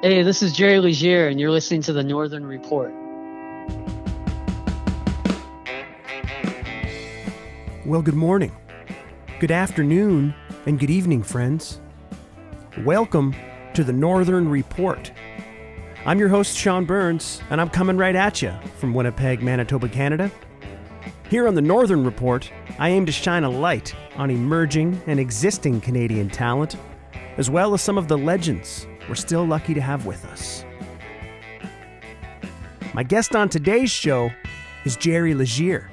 Hey, this is Jerry Legier, and you're listening to the Northern Report. Well, good morning, good afternoon, and good evening, friends. Welcome to the Northern Report. I'm your host, Sean Burns, and I'm coming right at you from Winnipeg, Manitoba, Canada. Here on the Northern Report, I aim to shine a light on emerging and existing Canadian talent, as well as some of the legends we're still lucky to have with us. My guest on today's show is Jerry Legier.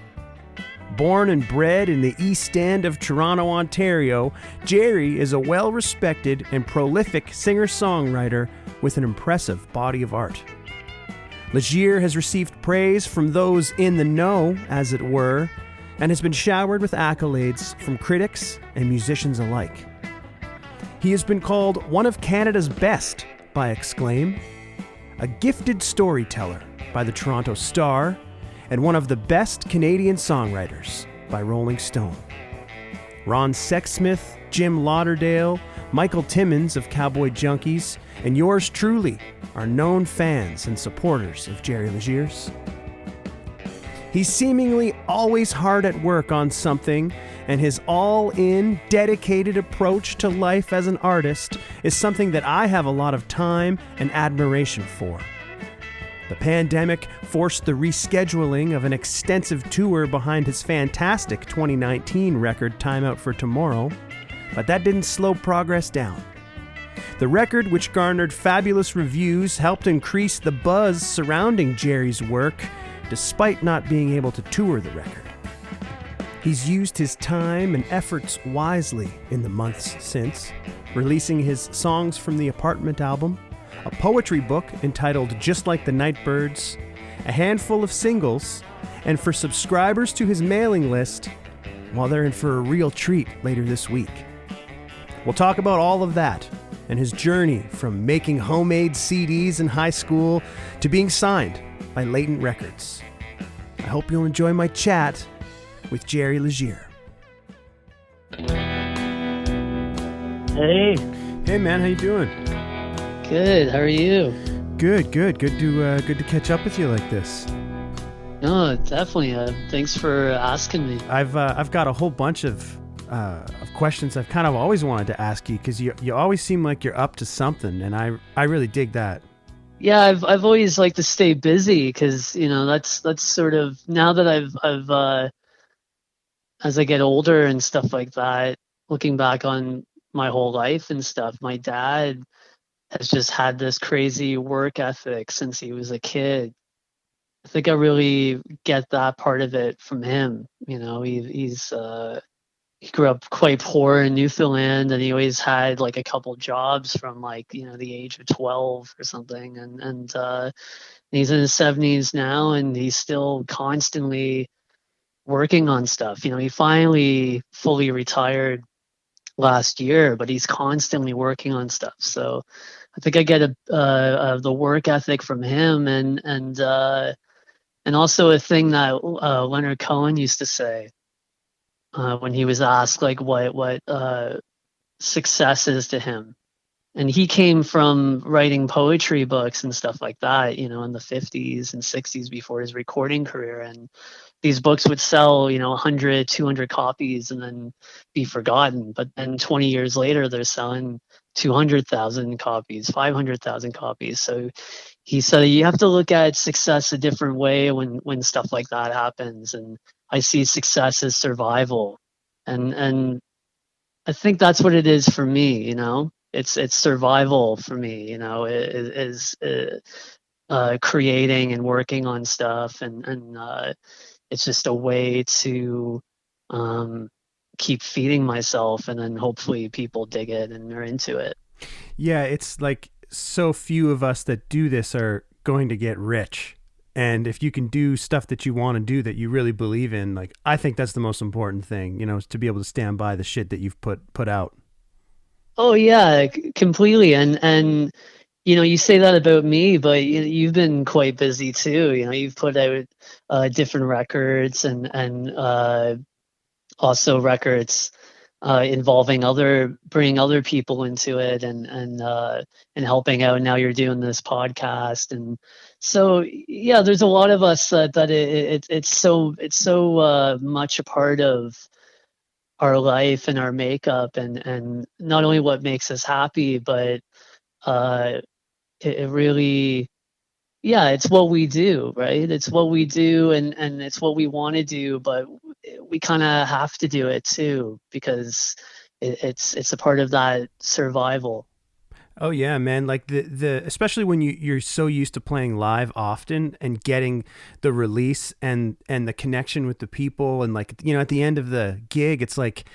Born and bred in the East End of Toronto, Ontario, Jerry is a well-respected and prolific singer-songwriter with an impressive body of art. Legier has received praise from those in the know, as it were, and has been showered with accolades from critics and musicians alike. He has been called one of Canada's best by Acclaim, a gifted storyteller by the Toronto Star, and one of the best Canadian songwriters by Rolling Stone. Ron Sexsmith, Jim Lauderdale, Michael Timmins of Cowboy Junkies, and yours truly are known fans and supporters of Jerry Legier's. He's seemingly always hard at work on something, and his all-in, dedicated approach to life as an artist is something that I have a lot of time and admiration for. The pandemic forced the rescheduling of an extensive tour behind his fantastic 2019 record, Time Out for Tomorrow, but that didn't slow progress down. The record, which garnered fabulous reviews, helped increase the buzz surrounding Jerry's work, despite not being able to tour the record. He's used his time and efforts wisely in the months since, releasing his Songs from the Apartment album, a poetry book entitled Just Like the Nightbirds, a handful of singles, and for subscribers to his mailing list, well, they're in for a real treat later this week. We'll talk about all of that and his journey from making homemade CDs in high school to being signed by Latent Records. I hope you'll enjoy my chat with Jerry Legier. Hey, Hey man, how you doing? good. How are you? Good to catch up with you like this. No, definitely. Thanks for asking me. I've got a whole bunch of questions I've kind of always wanted to ask you because you always seem like you're up to something, and I really dig that. Yeah, I've always liked to stay busy because that's sort of now that I've as I get older and stuff like that, looking back on my whole life and stuff, my dad has just had this crazy work ethic since he was a kid. I think I really get that part of it from him. He grew up quite poor in Newfoundland, and he always had like a couple jobs from the age of 12 or something. And he's in his 70s now, and he's still constantly working on stuff. He finally fully retired last year, but he's constantly working on stuff. So I think I get the work ethic from him, and also a thing that Leonard Cohen used to say when he was asked like what success is to him. And he came from writing poetry books and stuff like that, in the 50s and 60s before his recording career. And these books would sell, 100, 200 copies and then be forgotten. But then 20 years later, they're selling 200,000 copies, 500,000 copies. So he said you have to look at success a different way when stuff like that happens. And I see success as survival. And I think that's what it is for me, It's survival for me, is creating and working on stuff, and it's just a way to keep feeding myself, and then hopefully people dig it and are into it. Yeah, it's like so few of us that do this are going to get rich. And if you can do stuff that you want to do that you really believe in, like I think that's the most important thing, is to be able to stand by the shit that you've put out. Oh yeah, completely. And you say that about me, but you've been quite busy too. You've put out different records and also records involving bringing other people into it, and helping out. Now you're doing this podcast, and so yeah, there's a lot of us that it's so much a part of our life and our makeup, and not only what makes us happy, but uh, it really, yeah, it's what we do, right? It's what we do, and it's what we want to do, but we kind of have to do it too, because it's a part of that survival. Oh yeah, man. Like the especially when you're so used to playing live often and getting the release and the connection with the people, and like, you know, at the end of the gig, it's like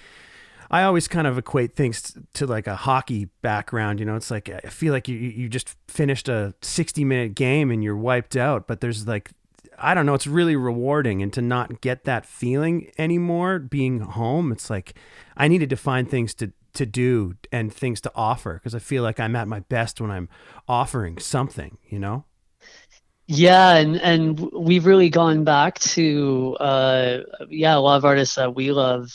I always kind of equate things to like a hockey background. You know, it's like I feel like you just finished a 60-minute game and you're wiped out, but there's like, I don't know, it's really rewarding. And to not get that feeling anymore being home, it's like I needed to find things to do and things to offer, because I feel like I'm at my best when I'm offering something, you know? Yeah, and we've really gone back to yeah, a lot of artists that we love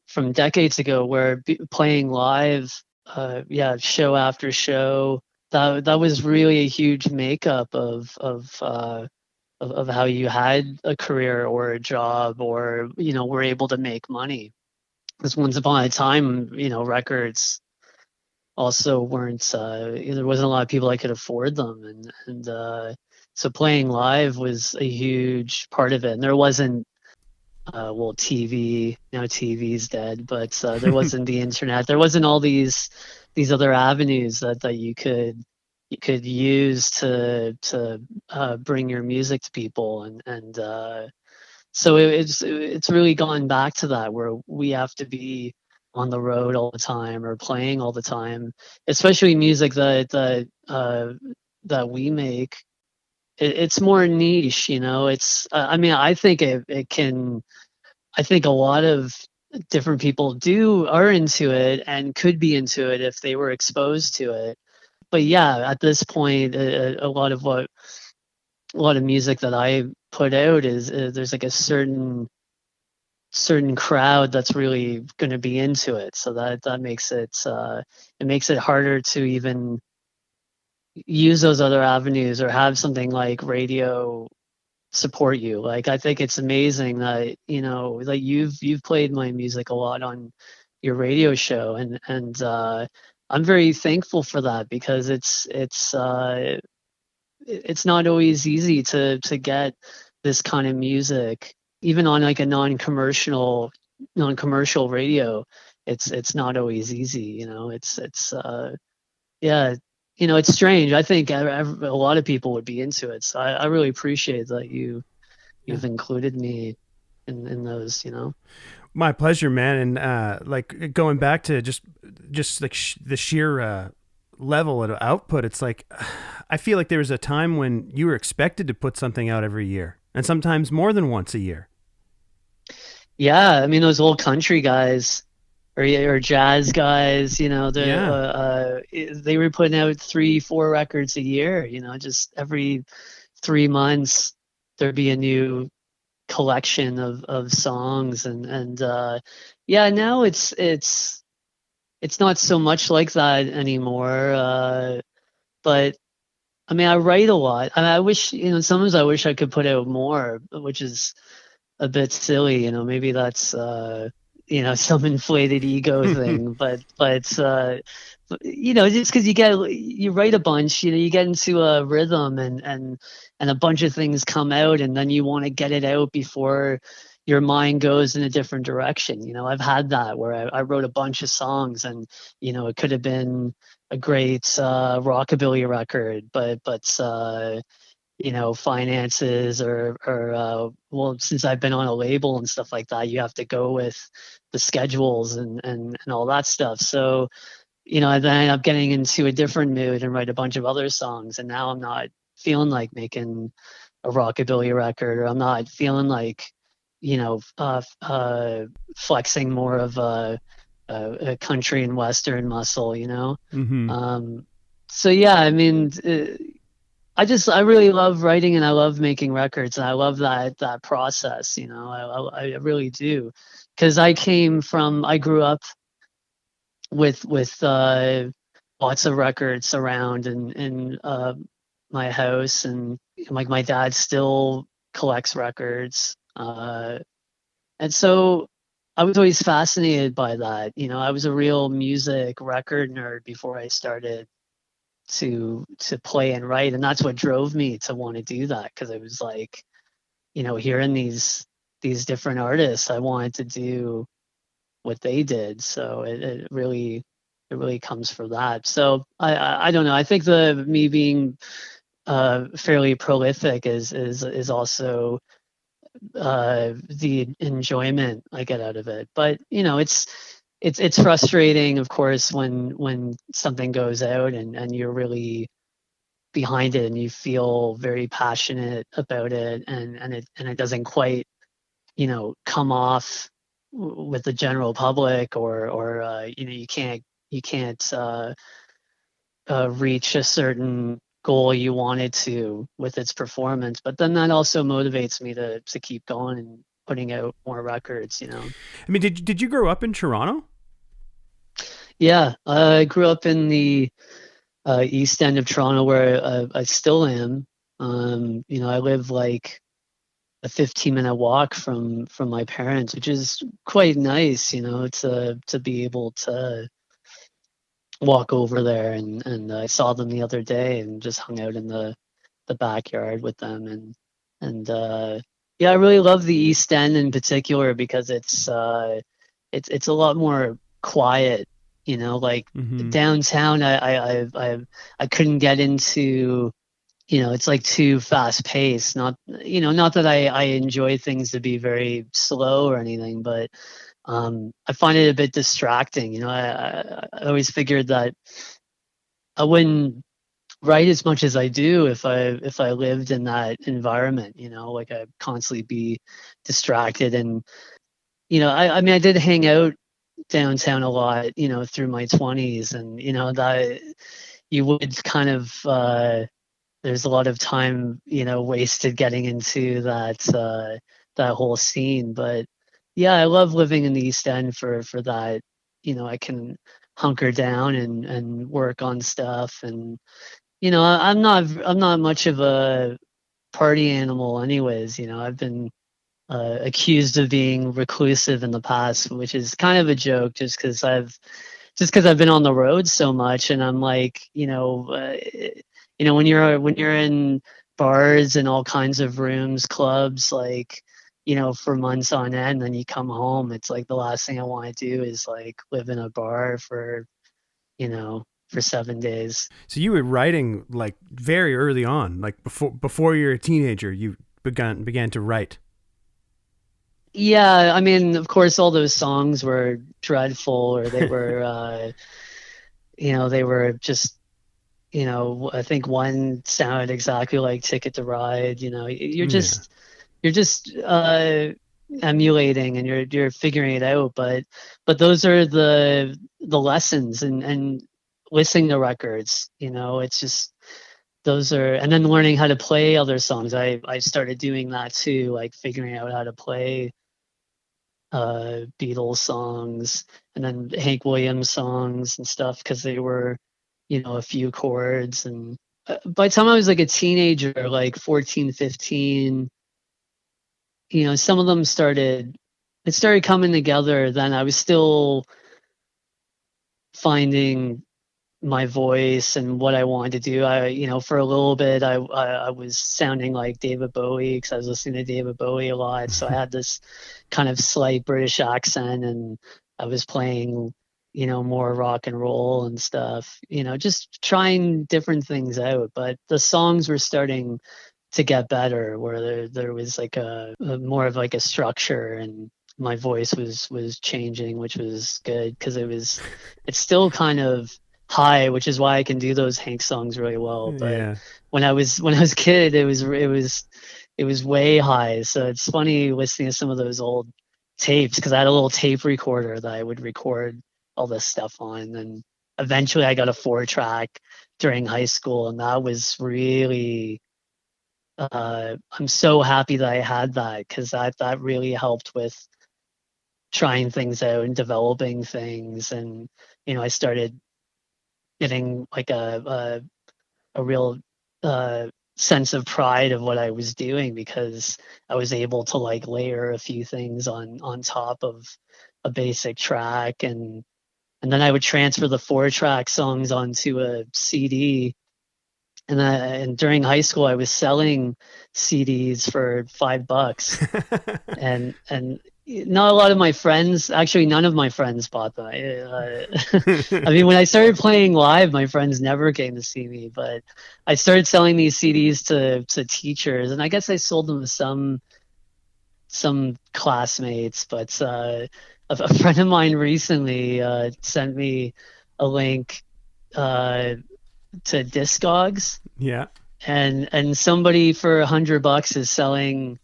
from decades ago, where playing live, yeah, show after show, that was really a huge makeup of how you had a career or a job, or were able to make money. Because once upon a time, records also weren't, there wasn't a lot of people that could afford them, and so playing live was a huge part of it. And there wasn't, well, TV, TV's dead, but there wasn't the internet, there wasn't all these other avenues that you could use to bring your music to people, and so it's really gone back to that, where we have to be on the road all the time or playing all the time, especially music that we make. It's more niche, It's, I mean, I think it can. I think a lot of different people are into it and could be into it if they were exposed to it. But yeah, at this point, a lot of music that I put out is, there's like a certain crowd that's really going to be into it, so that makes it harder to even use those other avenues or have something like radio support you. Like, I think it's amazing that, like, you've played my music a lot on your radio show, and I'm very thankful for that, because it's not always easy to get this kind of music, even on like a non-commercial radio. It's not always easy, it's yeah, it's strange. I think a lot of people would be into it, so I really appreciate that Yeah. you've included me in those, My pleasure, man. And like going back to just like the sheer level of output, it's like I feel like there was a time when you were expected to put something out every year, and sometimes more than once a year. Yeah, I mean, those old country guys, or jazz guys, Yeah. they were putting out 3, 4 records a year. Just every 3 months there'd be a new collection of songs, and yeah, now it's not so much like that anymore. But I mean, I write a lot. I wish, sometimes I wish I could put out more, which is a bit silly. Maybe that's some inflated ego thing, but just because you write a bunch, you get into a rhythm, and a bunch of things come out, and then you want to get it out before your mind goes in a different direction. I've had that, where I wrote a bunch of songs, and it could have been a great rockabilly record, but finances, or well, since I've been on a label and stuff like that, you have to go with the schedules and all that stuff. So, I then end up getting into a different mood and write a bunch of other songs. And now I'm not feeling like making a rockabilly record, or I'm not feeling like, flexing more of a country and Western muscle. Mm-hmm. Um, so yeah, I mean, I really love writing, and I love making records, and I love that process. I really do. because I grew up with lots of records around in my house, and like my dad still collects records, and so I was always fascinated by that. I was a real music record nerd before I started to play and write, and that's what drove me to want to do that, because it was like, hearing these different artists, I wanted to do what they did. So it really comes from that. So I don't know. I think the me being fairly prolific is also the enjoyment I get out of it. But it's frustrating, of course, when something goes out and you're really behind it and you feel very passionate about it, and it doesn't quite come off with the general public, or you can't reach a certain goal you wanted to with its performance. But then that also motivates me to keep going and putting out more records. I mean, did you grow up in Toronto? Yeah, I grew up in the east end of Toronto, where I still am. I live like a 15-minute walk from my parents, which is quite nice, to be able to walk over there. And I saw them the other day and just hung out in the backyard with them. And yeah, I really love the East End in particular, because it's a lot more quiet, like Mm-hmm. downtown. I couldn't get into. It's like too fast paced. Not that I enjoy things to be very slow or anything, but I find it a bit distracting. I always figured that I wouldn't write as much as I do if I lived in that environment. Like I'd constantly be distracted. And I mean, I did hang out downtown a lot, through my 20s, and that you would kind of there's a lot of time, wasted getting into that whole scene. But yeah, I love living in the East End for that. I can hunker down and work on stuff. And I'm not much of a party animal anyways. I've been accused of being reclusive in the past, which is kind of a joke, just because I've been on the road so much. And I'm like, when you're in bars and all kinds of rooms, clubs, like, for months on end, then you come home, it's like the last thing I want to do is like live in a bar for 7 days. So you were writing like very early on, like before you're a teenager, you began to write. Yeah, I mean, of course, all those songs were dreadful, or they were just, I think one sounded exactly like Ticket to Ride. You're Yeah. just you're just emulating, and you're figuring it out. But those are the lessons, and listening to records. It's just those are, and then learning how to play other songs. I started doing that too, like figuring out how to play Beatles songs, and then Hank Williams songs and stuff, because they were, a few chords. And by the time I was like a teenager, like 14, 15, some of them it started coming together. Then I was still finding my voice and what I wanted to do. For a little bit, I was sounding like David Bowie, because I was listening to David Bowie a lot. So I had this kind of slight British accent, and I was playing, more rock and roll and stuff, just trying different things out. But the songs were starting to get better, where there was like a more of like a structure, and my voice was changing, which was good, because it's still kind of high, which is why I can do those Hank songs really well. But Yeah. when I was a kid, it was way high. So it's funny listening to some of those old tapes, because I had a little tape recorder that I would record all this stuff on. And eventually I got a 4-track during high school, and that was really I'm so happy that I had that, because that really helped with trying things out and developing things. And, I started getting like a real sense of pride of what I was doing because I was able to like layer a few things on top of a basic track, and then I would transfer the 4-track songs onto a CD. And during high school I was selling CDs for $5, and not a lot of my friends, actually none of my friends bought them. I mean, when I started playing live, my friends never came to see me, but I started selling these CDs to teachers, and I guess I sold them to some classmates. But a friend of mine recently sent me a link uh, to Discogs, Yeah. and somebody for $100 is selling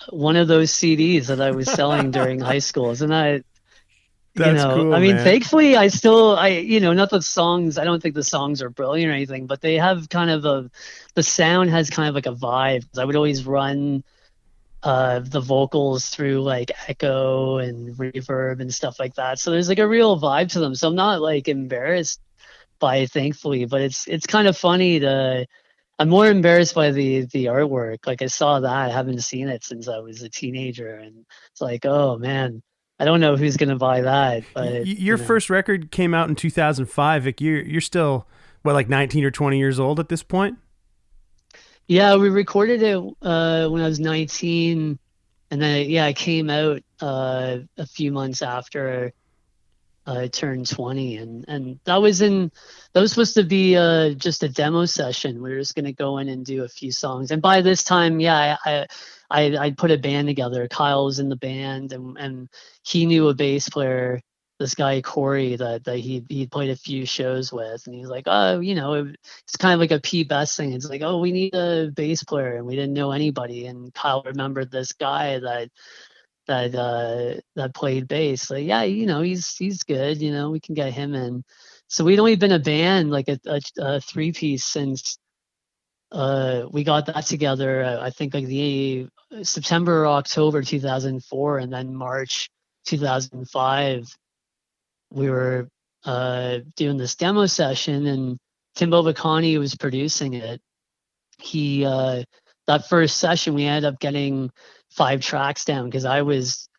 one of those CDs that I was selling during high school. Isn't that, That's I cool, mean, man. thankfully not the songs, I don't think the songs are brilliant or anything, but they have kind of the sound has kind of like a vibe. I would always run the vocals through like echo and reverb and stuff like that. So there's like a real vibe to them. So I'm not like embarrassed by it, thankfully, but it's kind of funny to I'm more embarrassed by the artwork. Like I saw that, I haven't seen it since I was a teenager, and it's like, oh man, I don't know who's gonna buy that, but Your first record came out in 2005. Vic, you're still what, like 19 or 20 years old at this point? yeah, we recorded it when I was 19, and then yeah, I came out a few months after I turned 20, and that was supposed to be just a demo session. We were just gonna go in and do a few songs, and by this time, yeah, I put a band together. Kyle was in the band, and he knew a bass player, this guy Corey that he played a few shows with, and he's like, oh, it's kind of like a P Best thing. It's like, oh, we need a bass player, and we didn't know anybody, and Kyle remembered this guy that played bass. Like, yeah, he's good. We can get him in. So we'd only been a band, like a 3-piece, since we got that together. I think like the September or October 2004, and then March 2005 we were doing this demo session, and Timbo Bacani was producing it. He That first session we ended up getting 5 tracks down because I was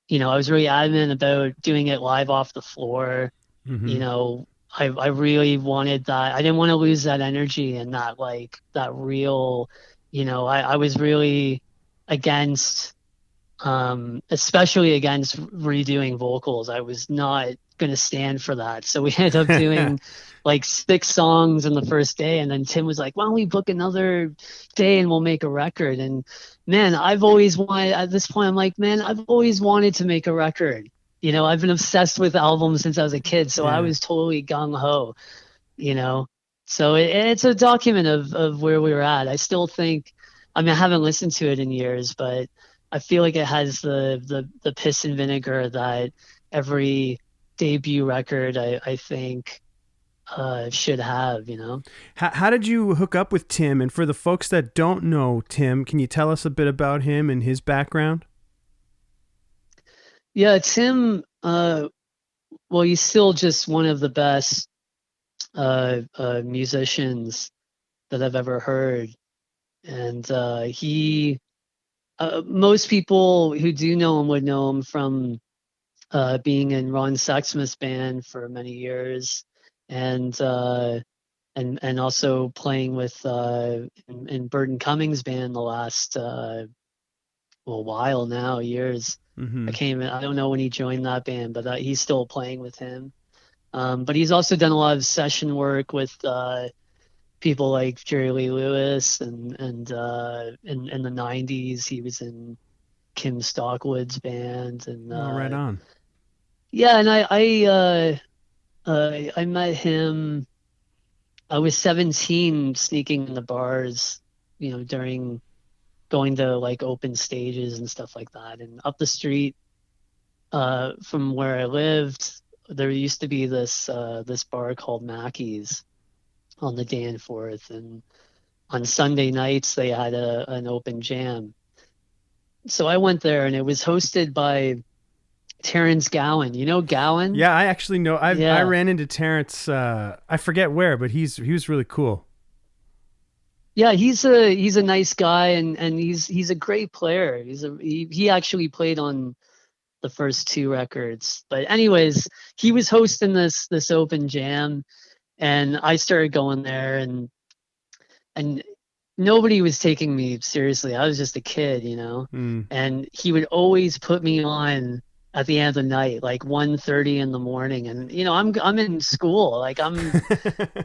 really adamant about doing it live off the floor. Mm-hmm. You know, I really wanted that. I didn't want to lose that energy and that real, I was really against, especially against redoing vocals. I was not going to stand for that. So we ended up doing like 6 songs in the first day. And then Tim was like, why don't we book another day and we'll make a record? And man, I've always wanted, at this point, I'm like, man, I've always wanted to make a record. I've been obsessed with albums since I was a kid. So I Yeah. was totally gung ho, you know? So it's a document of where we were at. I still think, I mean, I haven't listened to it in years, but I feel like it has the piss and vinegar that every debut record I think should have. How did you hook up with Tim? And for the folks that don't know Tim, can you tell us a bit about him and his background? Yeah, Tim. Well, he's still just one of the best musicians that I've ever heard, and he. Most people who do know him would know him from being in Ron Sexsmith's band for many years, and also playing with in Burton Cummings' band the last while now, years. Mm-hmm. I don't know when he joined that band, but he's still playing with him. But he's also done a lot of session work with people like Jerry Lee Lewis, and in the '90s he was in Kim Stockwood's band, and Oh, right on. yeah, and I met him. I was 17, sneaking in the bars, during going to like open stages and stuff like that. And up the street from where I lived, there used to be this bar called Mackey's on the Danforth, and on Sunday nights they had an open jam. So I went there, and it was hosted by Terrence Gowan. You know Gowan? Yeah, I actually know. I Yeah. ran into Terrence. I forget where, but he was really cool. Yeah, he's a nice guy, and he's a great player. He actually played on the first two records. But anyways, he was hosting this open jam, and I started going there, and nobody was taking me seriously. I was just a kid, you know. Mm. And he would always put me on at the end of the night, like 1:30 in the morning. And you know, I'm in school, like I'm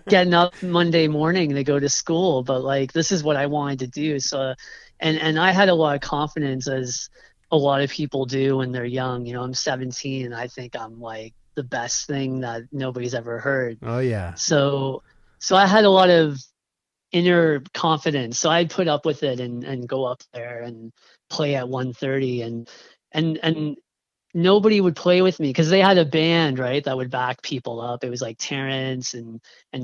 getting up Monday morning to go to school, but like this is what I wanted to do. So, and I had a lot of confidence, as a lot of people do when they're young. You know, I'm 17 and I think I'm like the best thing that nobody's ever heard. Oh yeah. So, so I had a lot of inner confidence. So I'd put up with it and go up there and play at 1:30, and nobody would play with me because they had a band, right, that would back people up. It was like Terrence and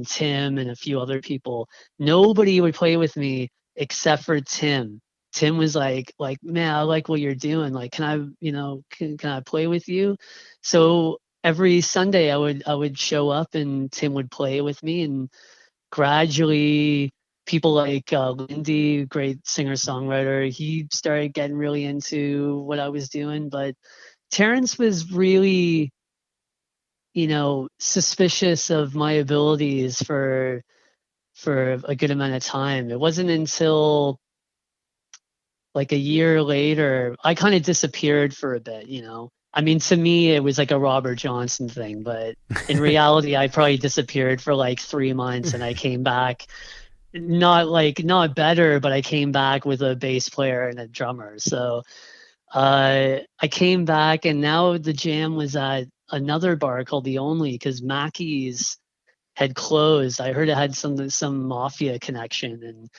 Tim and a few other people. Nobody would play with me except for Tim. Tim was like, man, I like what you're doing. Like, can I, you know, can I play with you? So every Sunday I would show up and Tim would play with me, and gradually people like Lindy, great singer songwriter, he started getting really into what I was doing. But Terrence was really, you know, suspicious of my abilities for a good amount of time. It wasn't until like a year later I kind of disappeared for a bit, you know. I mean, to me it was like a Robert Johnson thing, but in reality I probably disappeared for like 3 months, and I came back not better, but I came back with a bass player and a drummer. So I came back, and now the jam was at another bar called The Only because Mackey's had closed. I heard it had some mafia connection, and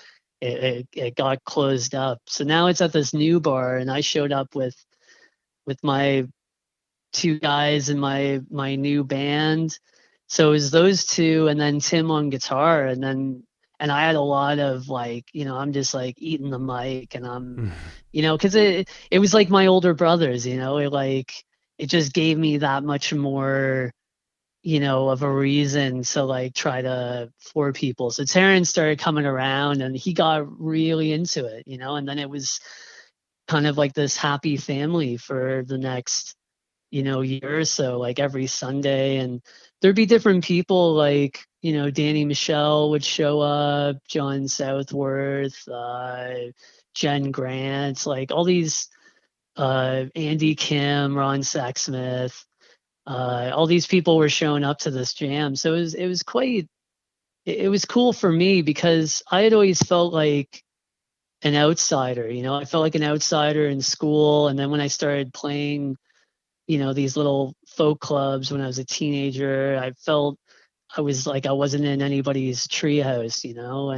it got closed up. So now it's at this new bar, and I showed up with my two guys in my new band. So it was those two, and then Tim on guitar, and I had a lot of like, you know, I'm just like eating the mic, and I'm, you know, because it was like my older brothers, you know, it just gave me that much more, you know, of a reason to like try to for people. So Terrence started coming around, and he got really into it, you know, and then it was kind of like this happy family for the next, you know, year or so, like every Sunday. And there'd be different people, like, you know, Danny Michelle would show up, John Southworth, Jen Grant, like all these, Andy Kim, Ron Sexsmith, all these people were showing up to this jam. So it was cool for me because I had always felt like an outsider, you know. I felt like an outsider in school, and then when I started playing, you know, these little folk clubs when I was a teenager, I felt I was like I wasn't in anybody's treehouse, you know.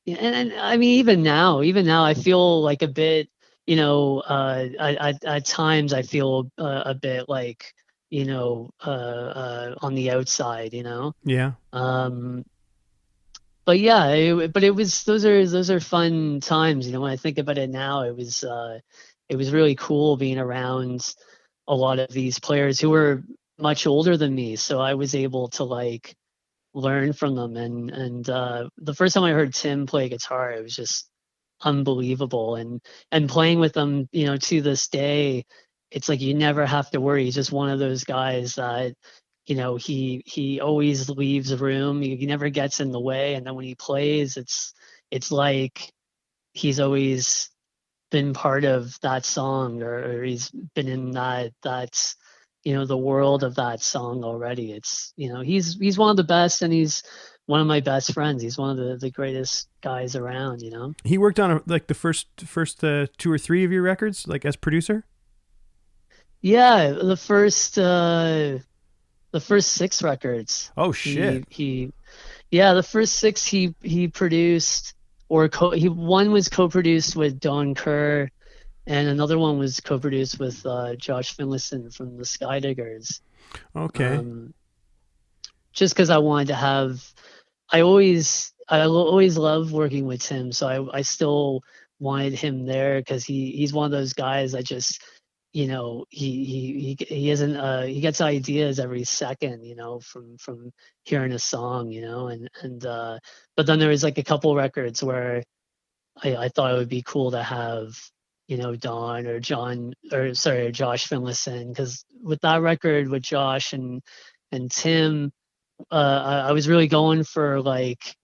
Yeah, and I mean even now I feel like a bit, you know, at times I feel a bit like, you know, on the outside, you know. Yeah. um but yeah, but it was those are fun times, you know. When I think about it now, it was really cool being around a lot of these players who were much older than me, so I was able to like learn from them. And the first time I heard Tim play guitar, it was just unbelievable. And playing with them, you know, to this day, it's like you never have to worry. He's just one of those guys that, you know, he always leaves room. He never gets in the way. And then when he plays, it's like he's always been part of that song, or he's been in that's, you know, the world of that song already. It's, you know, he's one of the best, and he's one of my best friends. He's one of the greatest guys around, you know. He worked on like the first two or three of your records, like as producer. Yeah, the first six records. Oh shit. He yeah, the first six he produced, or he one was co-produced with Don Kerr, and another one was co-produced with Josh Finlayson from the Skydiggers. Okay. Um, just because I wanted to have, I always loved working with Tim, so I still wanted him there because he's one of those guys I just he isn't he gets ideas every second, from hearing a song, and but then there was like a couple records where I thought it would be cool to have, Don or John, or sorry, Josh Finlayson, because with that record with Josh and Tim, I was really going for like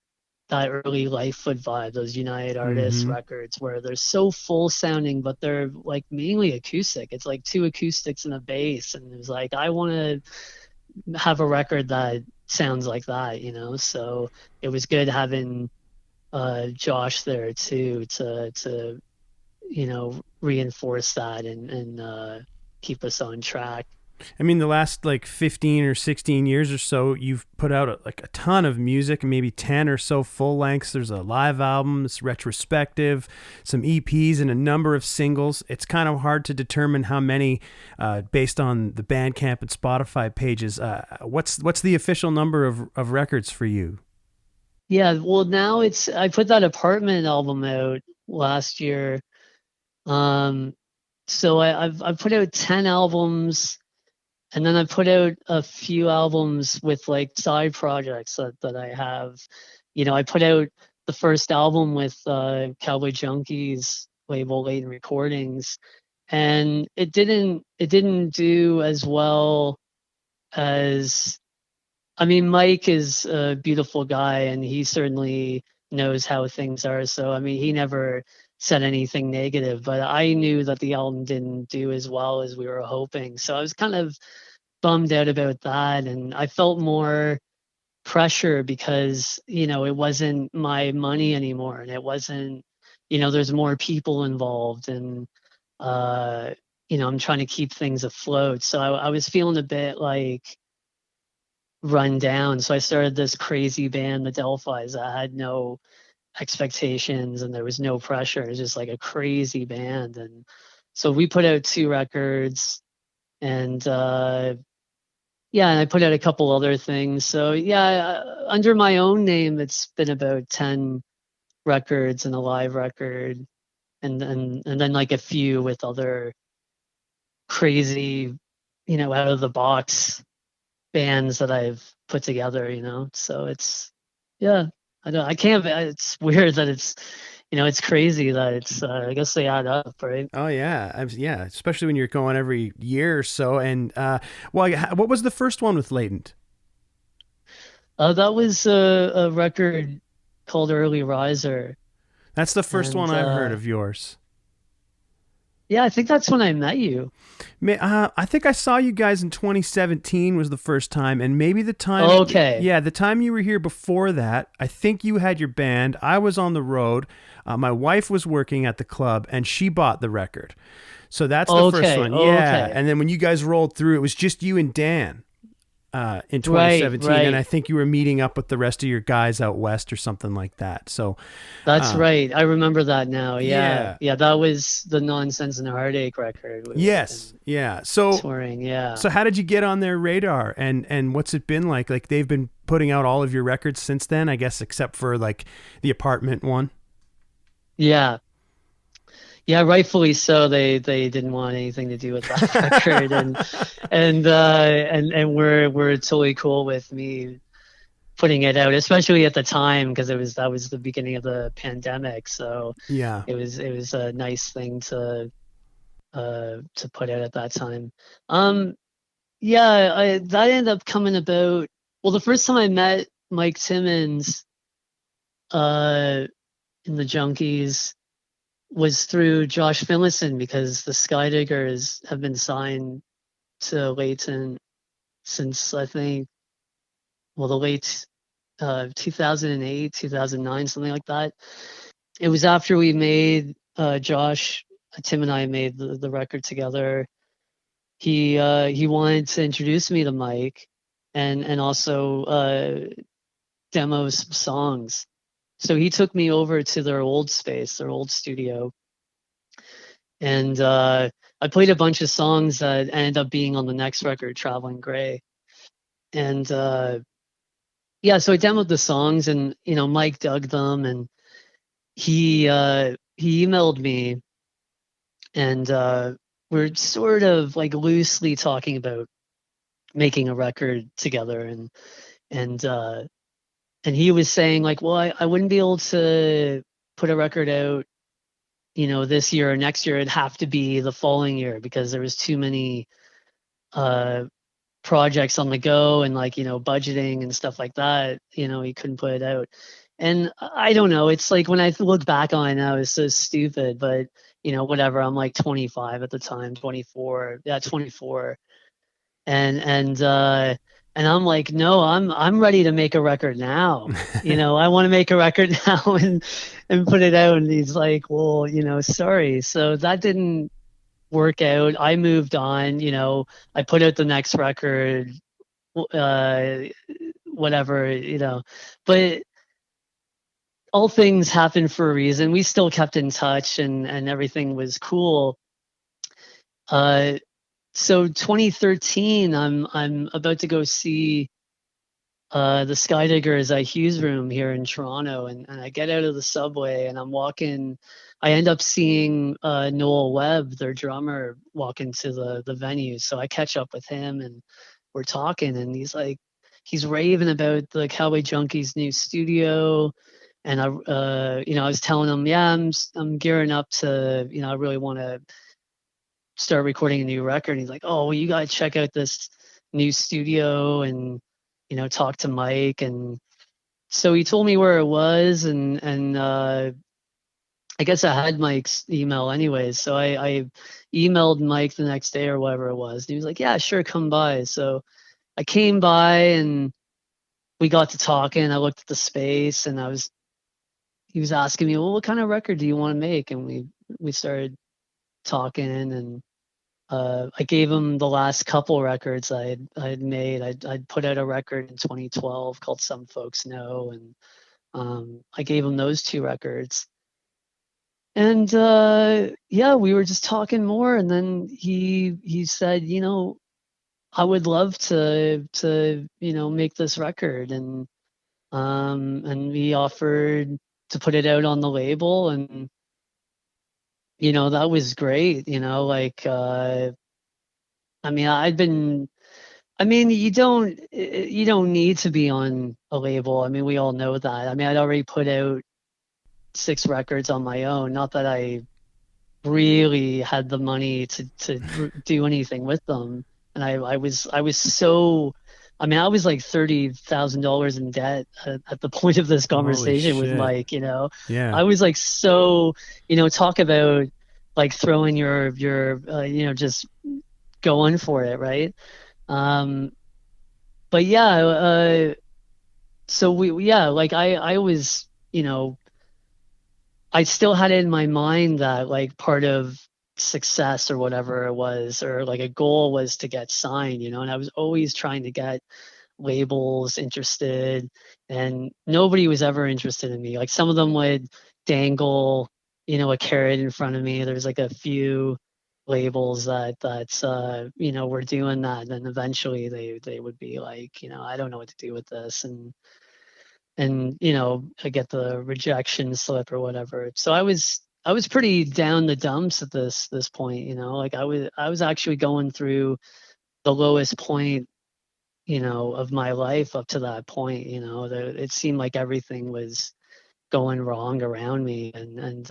that early Lightfoot vibe, those United Artists Mm-hmm. records where they're so full sounding, but they're like mainly acoustic. It's like two acoustics and a bass. And it was like, I want to have a record that sounds like that, So it was good having Josh there too to reinforce that and keep us on track. I mean, the last like 15 or 16 years or so, you've put out like a ton of music, maybe 10 or so full lengths. There's a live album, it's retrospective, some EPs, and a number of singles. It's kind of hard to determine how many based on the Bandcamp and Spotify pages. What's the official number of records for you? Yeah, well now I put that Apartment album out last year. Um, so I've put out 10 albums, and then I put out a few albums with like side projects that I have. I put out the first album with Cowboy Junkies label Leighton Recordings, and it didn't do as well as, I mean, Mike is a beautiful guy and he certainly knows how things are. So, I mean, he never said anything negative, but I knew that the album didn't do as well as we were hoping. So I was kind of bummed out about that. And I felt more pressure because, it wasn't my money anymore. And it wasn't, there's more people involved and, uh, I'm trying to keep things afloat. So I was feeling a bit like, run down. So I started this crazy band, the Delphis. I had no expectations and there was no pressure. It was just like a crazy band. And so we put out 2 records and yeah, and I put out a couple other things. So yeah, under my own name, it's been about 10 records and a live record and then like a few with other crazy, out of the box bands that I've put together, So it's, yeah, I can't, it's weird that it's crazy that I guess they add up, right? Oh yeah, yeah, especially when you're going every year or so. And well, what was the first one with Latent? That was a record called Early Riser. That's the first one And I've heard of yours. yeah, I think that's when I met you. I think I saw you guys in 2017 was the first time, and maybe the time, Okay. yeah, the time you were here before that. I think you had your band. I was on the road. My wife was working at the club, and she bought the record. So that's the first Okay. one. Yeah, Okay. and then when you guys rolled through, it was just you and Dan in Right. 2017, and I Right. think you were meeting up with the rest of your guys out west or something like that. So, That's uh, right. I remember that now. Yeah. yeah, Yeah. That was the Nonsense and Heartache record we would have yes, been yeah. So touring. Yeah. So how did you get on their radar, and what's it been like? Like they've been putting out all of your records since then, I guess, except for like the Apartment one. Yeah. Yeah, rightfully so. They didn't want anything to do with that record, and we're totally cool with me putting it out, especially at the time because that was the beginning of the pandemic. So Yeah. it was a nice thing to put out at that time. Um, yeah, that ended up coming about. Well, the first time I met Mike Timmons uh in the Junkies was through Josh Finlayson because the Skydiggers have been signed to Leighton since I think, well, the late 2008, 2009, something like that. It was after we made Josh, Tim and I made the record together. He wanted to introduce me to Mike and also demo some songs. So he took me over to their old space, their old studio, and I played a bunch of songs that ended up being on the next record, Traveling Gray. And yeah, so I demoed the songs, and Mike dug them, and he emailed me and we're sort of like loosely talking about making a record together, and he was saying like, well, I wouldn't be able to put a record out, this year or next year. It'd have to be the following year because there was too many projects on the go, and like, budgeting and stuff like that, he couldn't put it out. And I don't know, it's like when I look back on it now, it's so stupid, but whatever. I'm like 25 at the time, 24. Yeah, 24. And I'm like, no, I'm ready to make a record now. I want to make a record now and put it out. And he's like, well, sorry. So that didn't work out. I moved on. I put out the next record, whatever. But all things happen for a reason. We still kept in touch, and everything was cool. So 2013, I'm about to go see the Skydiggers at Hughes Room here in Toronto, and I get out of the subway and I'm walking. I end up seeing Noel Webb, their drummer, walk into the venue. So I catch up with him and we're talking, and he's raving about the Cowboy Junkies' new studio. And I was telling him, yeah, I'm gearing up to, I really want to start recording a new record. And he's like, oh, well, you gotta check out this new studio and talk to Mike. And so he told me where it was, and I guess I had Mike's email anyways, so I emailed Mike the next day or whatever it was, and he was like, yeah, sure, come by. So I came by and we got to talking. I looked at the space, and he was asking me, well, what kind of record do you want to make? And we started talking, and I gave him the last couple records I had made. I'd put out a record in 2012 called Some Folks Know, and I gave him those 2 records. And yeah, we were just talking more, and then he said, I would love to make this record, and he offered to put it out on the label, and that was great. Like, you don't need to be on a label. We all know that. I'd already put out 6 records on my own. Not that I really had the money to do anything with them. And I was so, I was like $30,000 in debt at the point of this conversation with Mike. Yeah. I was like, so, talk about like throwing your just going for it, right? But yeah, so like I was, I still had it in my mind that like part of success or whatever it was, or like a goal, was to get signed, and I was always trying to get labels interested, and nobody was ever interested in me. Like, some of them would dangle, a carrot in front of me. There's like a few labels that's were doing that, and then eventually they would be like, I don't know what to do with this, and I get the rejection slip or whatever. So I was pretty down the dumps at this point. Like I was actually going through the lowest point of my life up to that point. It seemed like everything was going wrong around me, and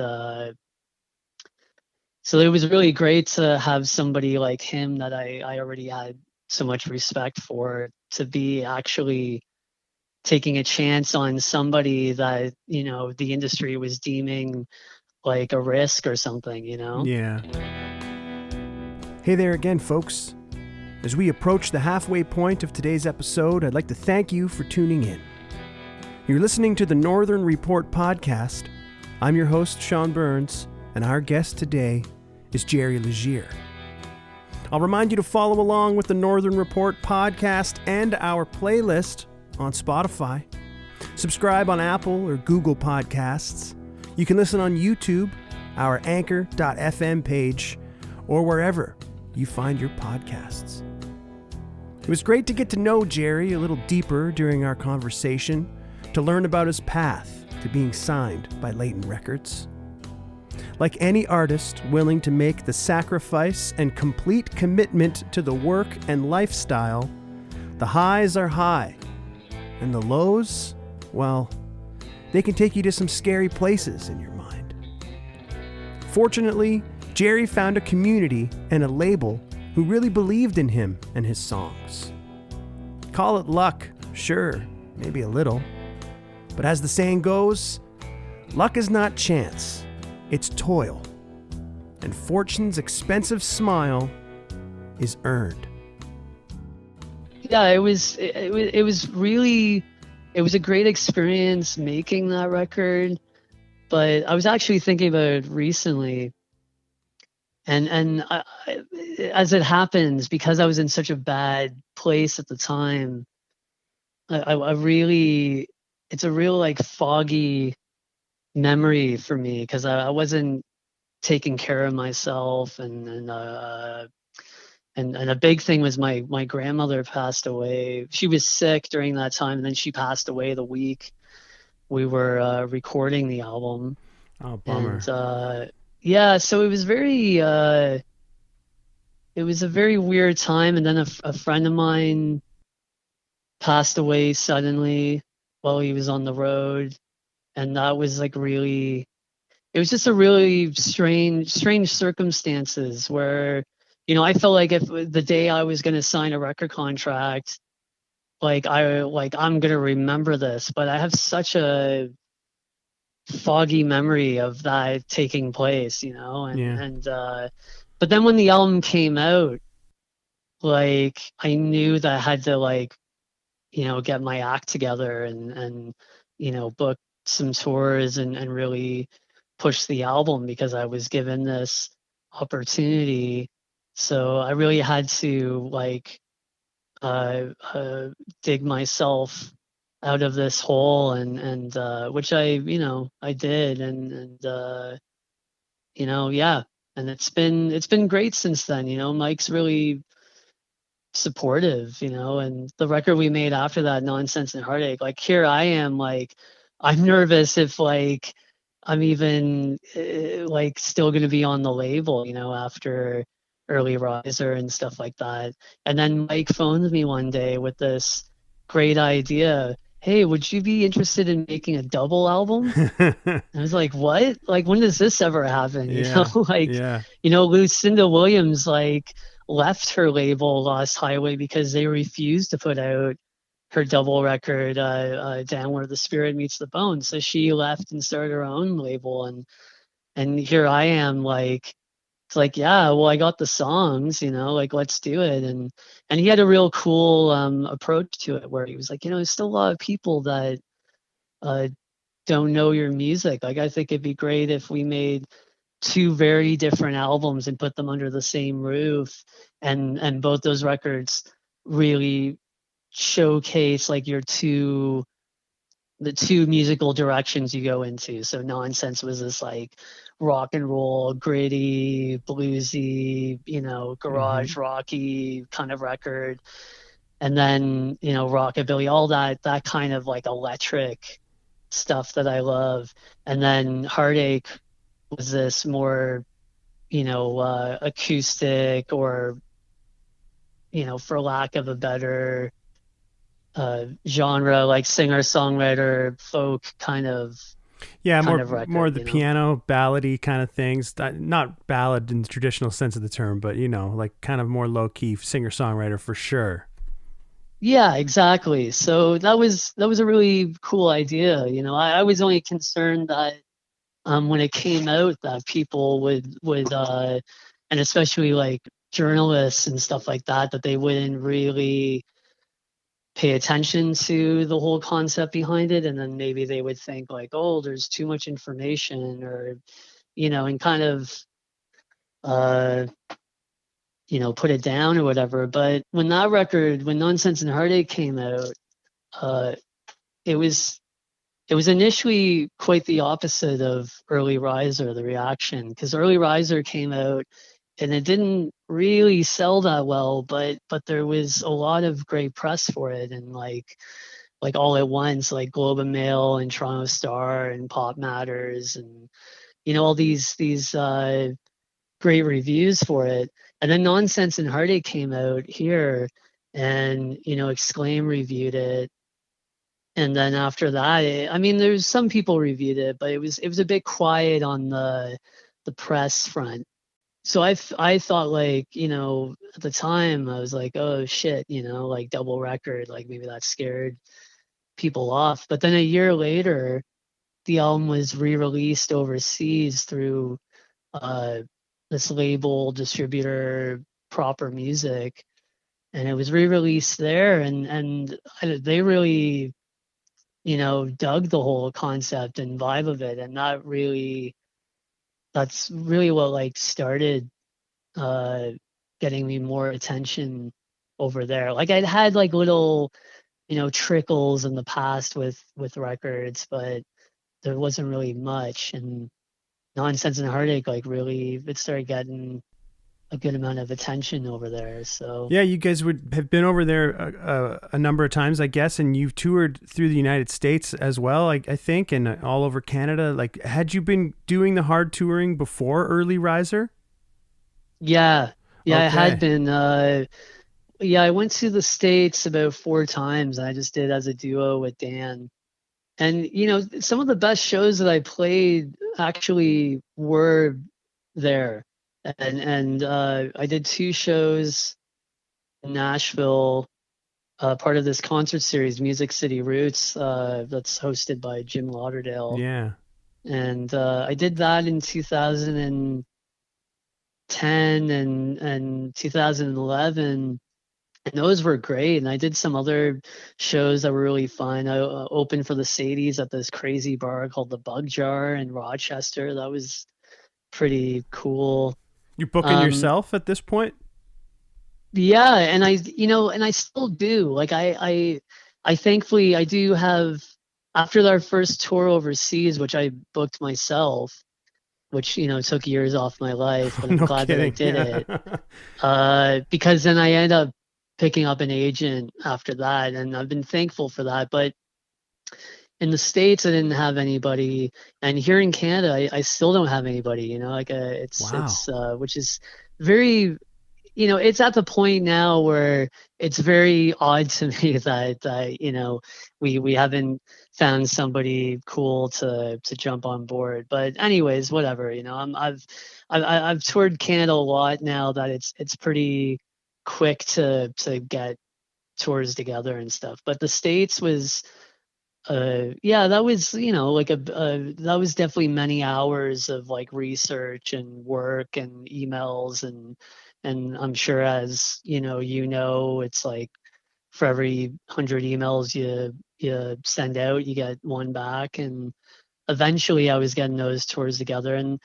so it was really great to have somebody like him that I already had so much respect for, to be actually taking a chance on somebody that the industry was deeming like a risk or something. Yeah. Hey there again, folks. As we approach the halfway point of today's episode, I'd like to thank you for tuning in. You're listening to the Northern Report podcast. I'm your host, Sean Burns, and our guest today is Jerry Legier. I'll remind you to follow along with the Northern Report podcast and our playlist on Spotify. Subscribe on Apple or Google Podcasts. You can listen on YouTube, our anchor.fm page, or wherever you find your podcasts. It was great to get to know Jerry a little deeper during our conversation, to learn about his path to being signed by Leighton Records. Like any artist willing to make the sacrifice and complete commitment to the work and lifestyle, the highs are high, and the lows, well, they can take you to some scary places in your mind. Fortunately, Jerry found a community and a label who really believed in him and his songs. Call it luck, sure, maybe a little. But as the saying goes, luck is not chance, it's toil. And fortune's expensive smile is earned. Yeah, it was really, it was a great experience making that record. But I was actually thinking about it recently, and as it happens, because I was in such a bad place at the time, I really, it's a real like foggy memory for me because I wasn't taking care of myself, and a big thing was my grandmother passed away. She was sick during that time, and then she passed away the week we were recording the album. Oh, And bummer. yeah, so it was a very weird time. And then a friend of mine passed away suddenly while he was on the road, and that was like really, it was just a really strange circumstances where, I felt like if the day I was going to sign a record contract, I'm going to remember this, but I have such a foggy memory of that taking place, Yeah. but then when the album came out, like I knew that I had to get my act together and book some tours and really push the album because I was given this opportunity. So I really had to uh, uh, dig myself out of this hole and which I did and yeah, and it's been great since then. Mike's really supportive, and the record we made after that, Nonsense and Heartache, like here I am, like I'm nervous if I'm even still going to be on the label, after Early Riser and stuff like that. And then Mike phoned me one day with this great idea. Hey, would you be interested in making a double album? I was like, what? Like, when does this ever happen? Yeah. Like, Yeah. Lucinda Williams, left her label Lost Highway because they refused to put out her double record, Down Where the Spirit Meets the Bone. So she left and started her own label. And here I am, it's like, yeah, well, I got the songs, let's do it. And he had a real cool, approach to it where he was like, there's still a lot of people that, uh, don't know your music. Like, I think it'd be great if we made two very different albums and put them under the same roof, and both those records really showcase the two musical directions you go into. So Nonsense was this rock and roll, gritty, bluesy, garage rocky kind of record. And then, rockabilly, all that kind of electric stuff that I love. And then Heartache was this more, acoustic, or, for lack of a better genre, like singer songwriter folk Yeah, kind more of more record. the piano ballady kind of things. Not ballad in the traditional sense of the term, but like kind of more low key singer songwriter for sure. Yeah, exactly. So that was a really cool idea. I was only concerned that when it came out that people would and especially journalists and stuff like that they wouldn't really pay attention to the whole concept behind it, and then maybe they would think oh, there's too much information, or and kind of uh put it down or whatever. But when Nonsense and Heartache came out, uh it was it was initially quite the opposite of Early Riser, the reaction, because Early Riser came out and it didn't really sell that well, but there was a lot of great press for it, and all at once, like Globe and Mail and Toronto Star and Pop Matters, and all these great reviews for it. And then Nonsense and Heartache came out here, and Exclaim reviewed it. And then after that, I mean, there's some people reviewed it, but it was a bit quiet on the press front. So I thought, like, at the time I was like, oh shit, like double record, like maybe that scared people off. But then a year later, the album was re-released overseas through uh, this label distributor, Proper Music, and it was re-released there, and they really dug the whole concept and vibe of it, and that's really what like started uh getting me more attention over there. Like I'd had like little trickles in the past with records, but there wasn't really much. And Nonsense and Heartache, like, really, it started getting a good amount of attention over there. So Yeah, you guys would have been over there a number of times, I guess, and you've toured through the United States as well, I think, and all over Canada. Like, had you been doing the hard touring before Early Riser? yeah, yeah, I had Okay. been. Yeah, I went to the States about 4 times. I just did as a duo with Dan. And some of the best shows that I played actually were there. And I did 2 shows in Nashville, part of this concert series, Music City Roots, that's hosted by Jim Lauderdale. Yeah. And I did that in 2010 and 2011, and those were great. And I did some other shows that were really fun. I opened for the Sadies at this crazy bar called the Bug Jar in Rochester. That was pretty cool. You booking Um, yourself at this point? yeah, and I still do. Like I thankfully I do have, after our first tour overseas, which I booked myself, which took years off my life, but I'm No glad that I kidding. did Yeah. it. Because then I end up picking up an agent after that, and I've been thankful for that. But in the States, I didn't have anybody, and here in Canada, I still don't have anybody. Like Wow. which is very, it's at the point now where it's very odd to me that we haven't found somebody cool to jump on board. But anyways, whatever. I've toured Canada a lot now that it's pretty quick to get tours together and stuff. But the States was yeah, that was like that was definitely many hours of like research and work and emails, and I'm sure, as it's like for every 100 emails you send out, you get one back. And eventually I was getting those tours together. And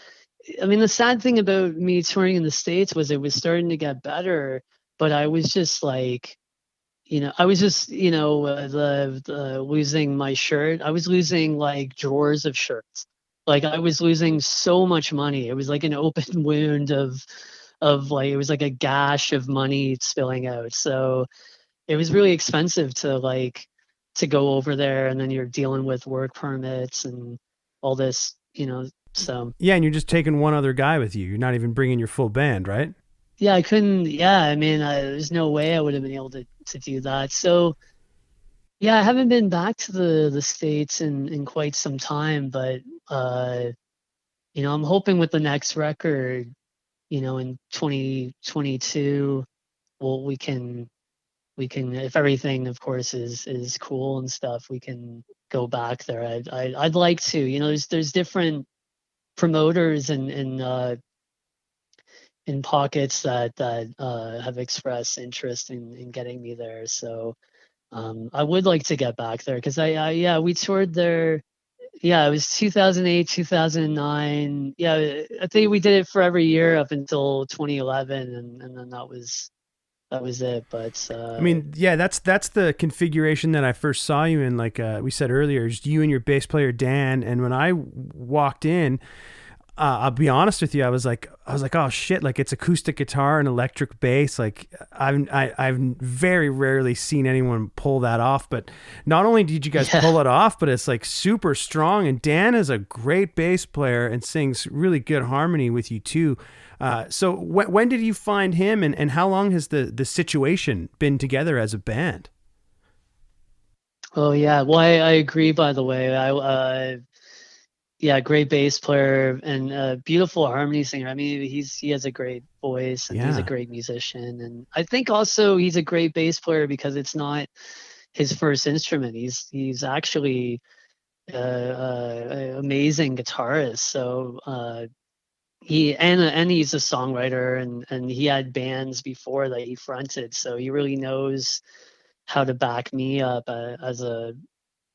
I mean, the sad thing about me touring in the States was it was starting to get better, but I was just like, I was just, the losing my shirt. I was losing like drawers of shirts. Like I was losing so much money. It was like an open wound of like, it was like a gash of money spilling out. So it was really expensive to go over there, and then you're dealing with work permits and all this, so Yeah, and you're just taking one other guy with you. You're not even bringing your full band, right? yeah, I couldn't, yeah, I mean, there's no way I would have been able to do that. So yeah, I haven't been back to the States in quite some time, but I'm hoping with the next record, in 2022, well, we can, if everything, of course, is cool and stuff, we can go back there. I'd like to. There's different promoters in pockets that have expressed interest in getting me there. So I would like to get back there, because yeah, we toured there. Yeah, it was 2008, 2009. Yeah, I think we did it for every year up until 2011, and then that was it. But I mean, yeah, that's the configuration that I first saw you in. Like we said earlier, just you and your bass player Dan. And when I walked in, I'll be honest with you. I was like, oh shit! Like it's acoustic guitar and electric bass. Like I've very rarely seen anyone pull that off. But not only did you guys Yeah. pull it off, but it's like super strong. And Dan is a great bass player and sings really good harmony with you too. So when did you find him, and how long has the situation been together as a band? Oh yeah. Well, I agree. By the way, yeah, great bass player and beautiful harmony singer. I mean, he has a great voice and he's a Yeah. great musician. And I think also he's a great bass player because it's not his first instrument. He's actually amazing guitarist. So and he's a songwriter and he had bands before that he fronted. So he really knows how to back me up as a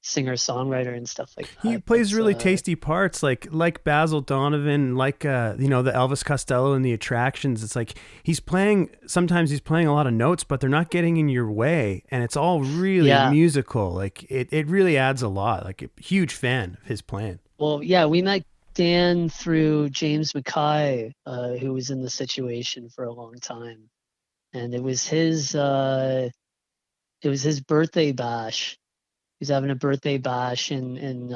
singer songwriter and stuff like He that. plays really tasty parts, like Basil Donovan, like the Elvis Costello and the Attractions. It's like sometimes he's playing a lot of notes, but they're not getting in your way, and it's all really Yeah. musical. Like it really adds a lot. Like a huge fan of his playing. Well, yeah, we met Dan through James Mackay, who was in the situation for a long time, and it was his birthday bash. He was having a birthday bash in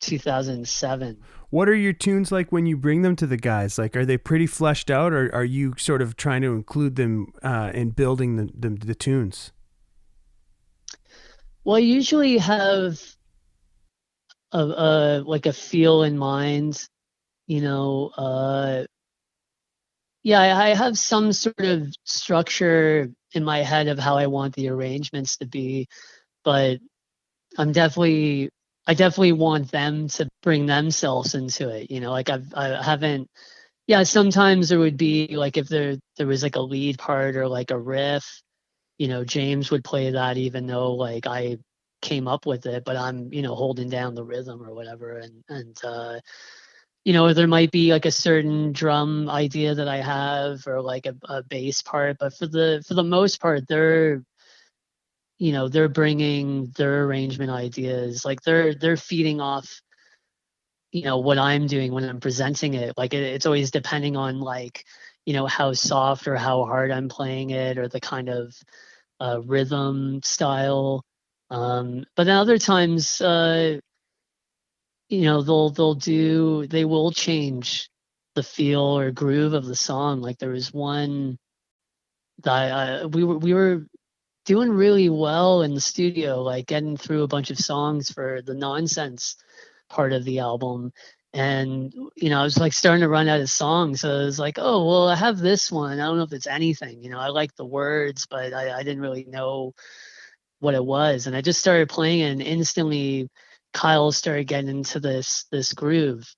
2007. What are your tunes like when you bring them to the guys? Like, are they pretty fleshed out, or are you sort of trying to include them in building the tunes? Well, I usually have a like a feel in mind, you know. Yeah, I have some sort of structure in my head of how I want the arrangements to be, but I'm definitely I definitely want them to bring themselves into it. You know, like I haven't. Yeah, sometimes there would be like if there was like a lead part or like a riff, you know, James would play that even though like I came up with it, but I'm, you know, holding down the rhythm or whatever. And you know, there might be like a certain drum idea that I have or like a bass part, but for the most part, they're, you know, they're bringing their arrangement ideas, like they're feeding off, you know, what I'm doing when I'm presenting it. Like it's always depending on like, you know, how soft or how hard I'm playing it or the kind of rhythm style. But then other times, you know, they will change the feel or groove of the song. Like there was one that we were doing really well in the studio, like getting through a bunch of songs for the nonsense part of the album. And, you know, I was like starting to run out of songs. So I was like, oh, well, I have this one. I don't know if it's anything. You know, I like the words, but I didn't really know what it was. And I just started playing it and instantly Kyle started getting into this groove.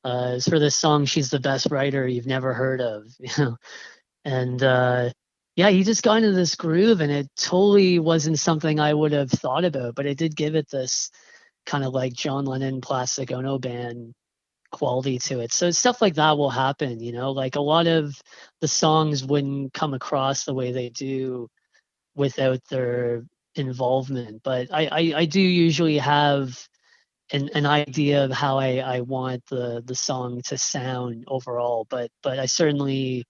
It's for this song, She's the Best Writer You've Never Heard of, you know. And yeah, he just got into this groove and it totally wasn't something I would have thought about, but it did give it this kind of like John Lennon Plastic Ono Band quality to it. So stuff like that will happen, you know, like a lot of the songs wouldn't come across the way they do without their involvement. But I do usually have an idea of how I want the song to sound overall. But I certainly,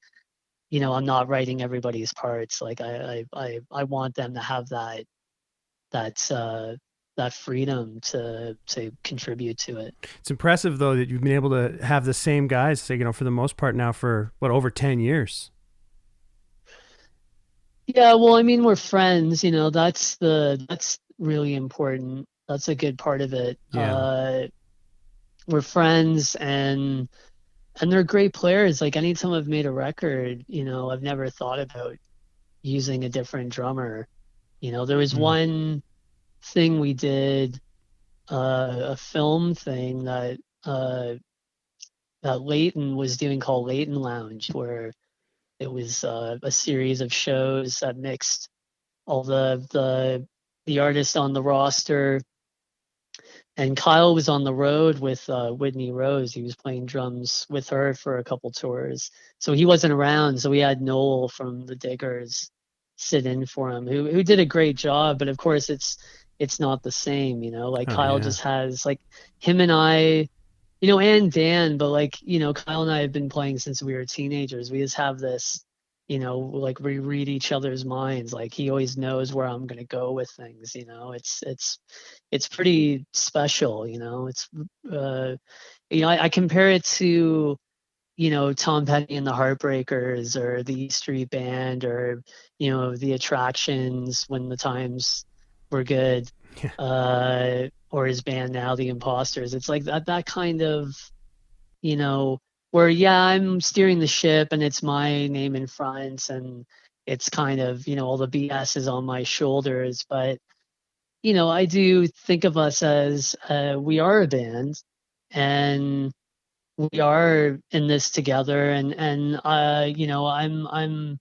you know, I'm not writing everybody's parts. Like I want them to have that that freedom to contribute to it. It's impressive though that you've been able to have the same guys, for the most part now for what, over 10 years. Yeah, well, I mean, we're friends, you know, that's really important. That's a good part of it. Yeah. We're friends and they're great players. Like anytime I've made a record, you know, I've never thought about using a different drummer. You know, there was Mm. one thing we did, a film thing that Leighton was doing called Leighton Lounge, where it was a series of shows that mixed all the artists on the roster. And Kyle was on the road with Whitney Rose. He was playing drums with her for a couple tours. So he wasn't around. So we had Noel from the Diggers sit in for him, who did a great job. But of course, it's not the same, you know. Like Oh Kyle yeah. just has like him and I. and Dan, but like, Kyle and I have been playing since we were teenagers. We just have this, like we read each other's minds. Like he always knows where I'm gonna go with things, it's pretty special, It's I compare it to, Tom Petty and the Heartbreakers or the E Street Band or, the Attractions when the times were good. Yeah. Or his band now, the Imposters. It's like that kind of, you know, where yeah, I'm steering the ship and it's my name in front and it's kind of, all the BS is on my shoulders. But, I do think of us as we are a band and we are in this together and I'm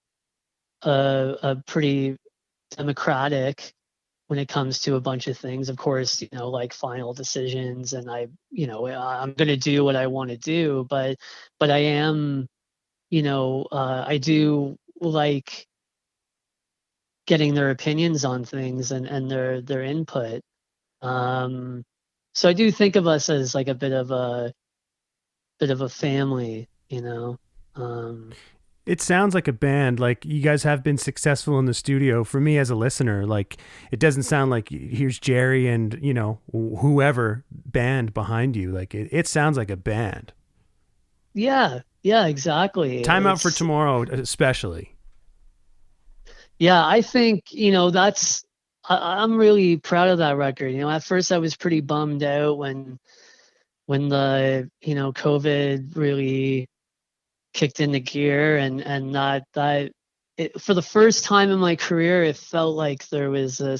a pretty democratic when it comes to a bunch of things. Of course, like final decisions, and I'm going to do what I want to do, but I am, I do like getting their opinions on things and their input. So I do think of us as like a bit of a family. Um, It sounds like a band. Like you guys have been successful in the studio. For me as a listener, like it doesn't sound like here's Jerry and whoever band behind you. Like it sounds like a band. yeah, exactly. Time Out for Tomorrow, especially. Yeah, I think, I'm really proud of that record. At first I was pretty bummed out when the, COVID really kicked into gear and for the first time in my career, it felt like there was there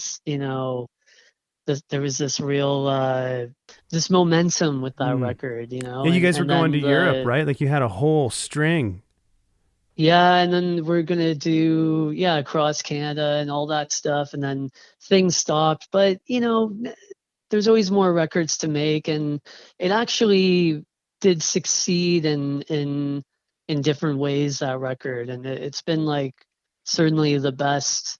was this real this momentum with that Mm. record, Yeah, you guys were and going to then Europe, right? Like you had a whole string. yeah, and then we're gonna do across Canada and all that stuff, and then things stopped. But there's always more records to make, and it actually did succeed in different ways, that record, and it's been like certainly the best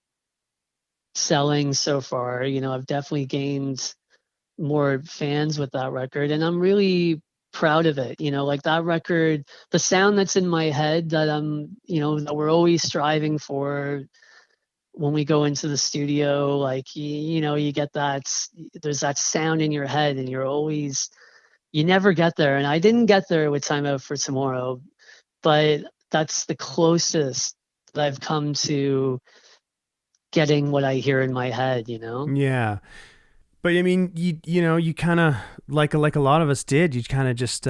selling so far. I've definitely gained more fans with that record, and I'm really proud of it. Like that record, the sound that's in my head that that we're always striving for when we go into the studio, like you get there's that sound in your head and you never get there. And I didn't get there with Time Out for Tomorrow, but that's the closest that I've come to getting what I hear in my head. Yeah. But I mean, you kind of like a lot of us did. You kind of just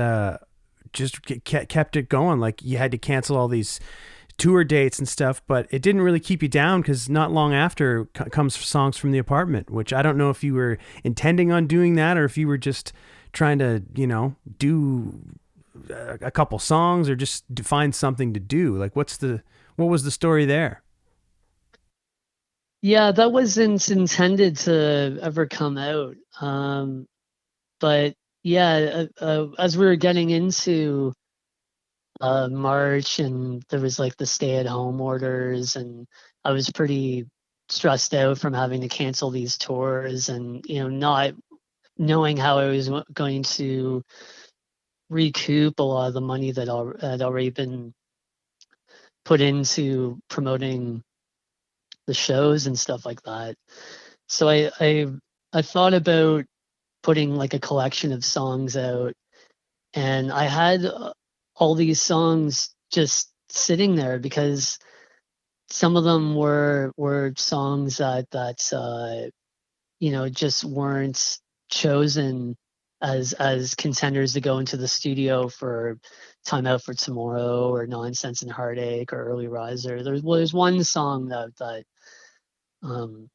kept it going. Like you had to cancel all these tour dates and stuff, but it didn't really keep you down because not long after comes Songs from the Apartment, which I don't know if you were intending on doing that or if you were just trying to, do a couple songs or just to find something to do. Like what was the story there? Yeah, that wasn't intended to ever come out. But yeah, as we were getting into March and there was like the stay-at-home orders, and I was pretty stressed out from having to cancel these tours and not knowing how I was going to recoup a lot of the money that had already been put into promoting the shows and stuff like that. So I thought about putting like a collection of songs out, and I had all these songs just sitting there because some of them were songs that just weren't chosen as contenders to go into the studio for Time Out for Tomorrow or Nonsense and Heartache or Early Riser. There's one song that um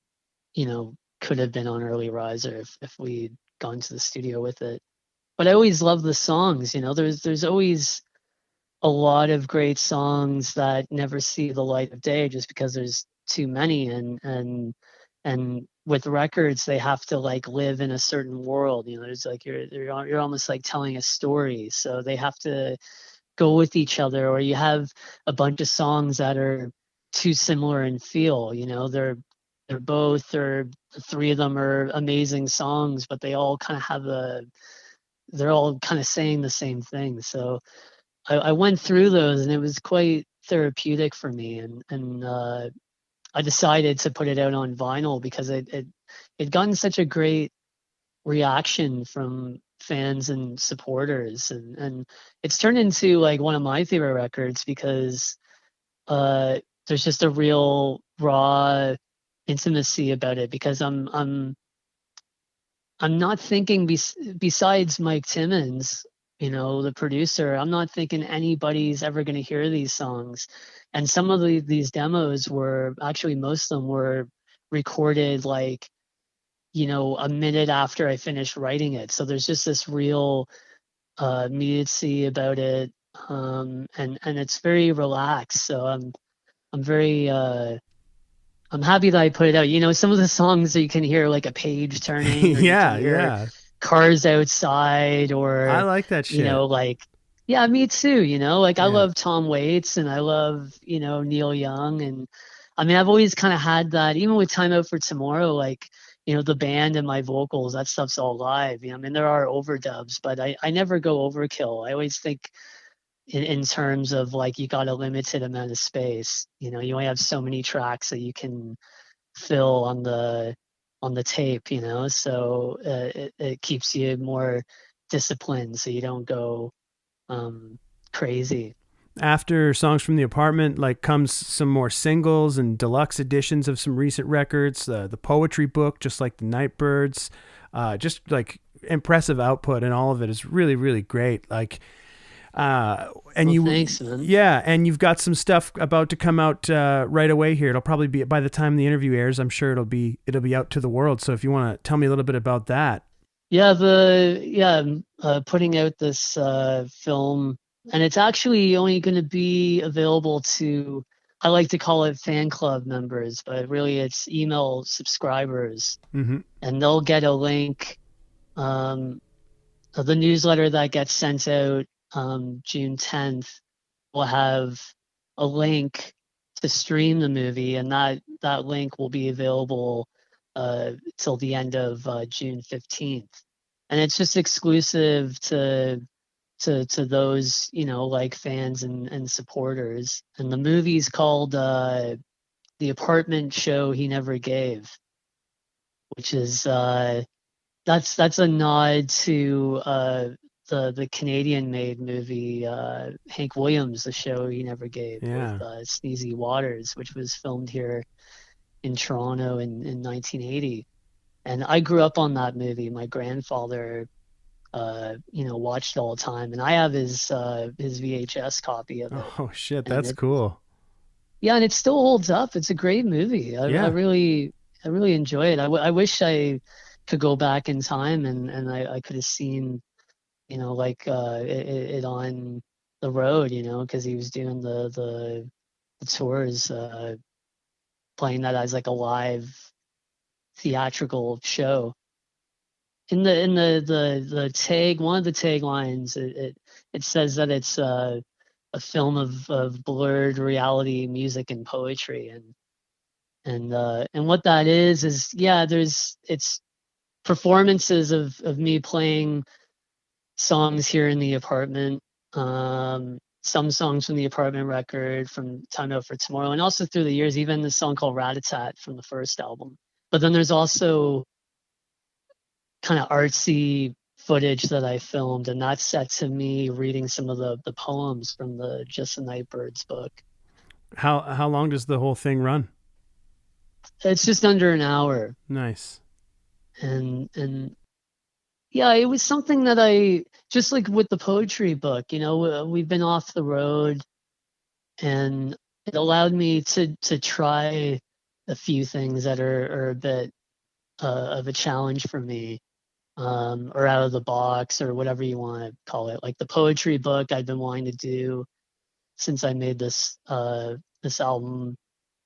could have been on Early Riser if we'd gone to the studio with it. But I always love the songs. There's always a lot of great songs that never see the light of day just because there's too many, and with records they have to like live in a certain world. There's like you're almost like telling a story, so they have to go with each other, or you have a bunch of songs that are too similar in feel. The three of them are amazing songs, but they all kind of have they're all kind of saying the same thing. So I went through those, and it was quite therapeutic for me. And I decided to put it out on vinyl because it gotten such a great reaction from fans and supporters, and it's turned into like one of my favorite records because uh there's just a real raw intimacy about it, because I'm not thinking besides Mike Timmons, the producer, I'm not thinking anybody's ever going to hear these songs. And some of these demos were actually, most of them were recorded like, a minute after I finished writing it. So there's just this real immediacy about it. And it's very relaxed. So I'm very I'm happy that I put it out. Some of the songs that you can hear like a page turning, or you can Yeah, hear yeah. cars outside, I or, like that shit. like, yeah, me too. Like I Yeah. love Tom Waits, and I love, Neil Young. And I mean, I've always kind of had that, even with Time Out for Tomorrow, like, the band and my vocals, that stuff's all live. I mean, there are overdubs, but I never go overkill. I always think in terms of like, you got a limited amount of space. You only have so many tracks that you can fill on the tape, so it keeps you more disciplined, so you don't go um crazy. After Songs from the Apartment, like comes some more singles and deluxe editions of some recent records. The poetry book, just like the Nightbirds, just like impressive output, and all of it is really, really great. Like, and Well, you, thanks, man. yeah, and you've got some stuff about to come out right away here. It'll probably be by the time the interview airs. I'm sure it'll be out to the world. So if you want to tell me a little bit about that. I'm putting out this film, and it's actually only going to be available to, I like to call it fan club members, but really it's email subscribers, Mm-hmm. and they'll get a link. um the newsletter that gets sent out June 10th will have a link to stream the movie, and that link will be available till the end of June 15th. And it's just exclusive to those, like fans and supporters. And the movie's called The Apartment Show He Never Gave, which is that's a nod to the Canadian made movie Hank Williams, The Show He Never Gave, with Yeah. Sneezy Waters, which was filmed here in Toronto in 1980. And I grew up on that movie. My grandfather watched it all the time, and I have his VHS copy of it. Oh shit, And that's it cool. Yeah, and it still holds up. It's a great movie. Yeah. I really enjoy it. I wish I could go back in time, and I could have seen, like it on the road, because he was doing the tours, playing that as like a live theatrical show. In the tag, one of the taglines, it says that it's a film of blurred reality, music, and poetry. And what that is, yeah, it's performances of me playing songs here in the apartment, some songs from the apartment record, from Time Out for Tomorrow, and also through the years, even the song called Rat-a-Tat from the first album. But then there's also kind of artsy footage that I filmed, and that's set to me reading some of the poems from the Just the Nightbirds book. How long does the whole thing run? It's just under an hour. Nice. And yeah, it was something that I, just like with the poetry book, we've been off the road, and it allowed me to try a few things that are a bit of a challenge for me, or out of the box, or whatever you want to call it. Like the poetry book, I've been wanting to do since I made this album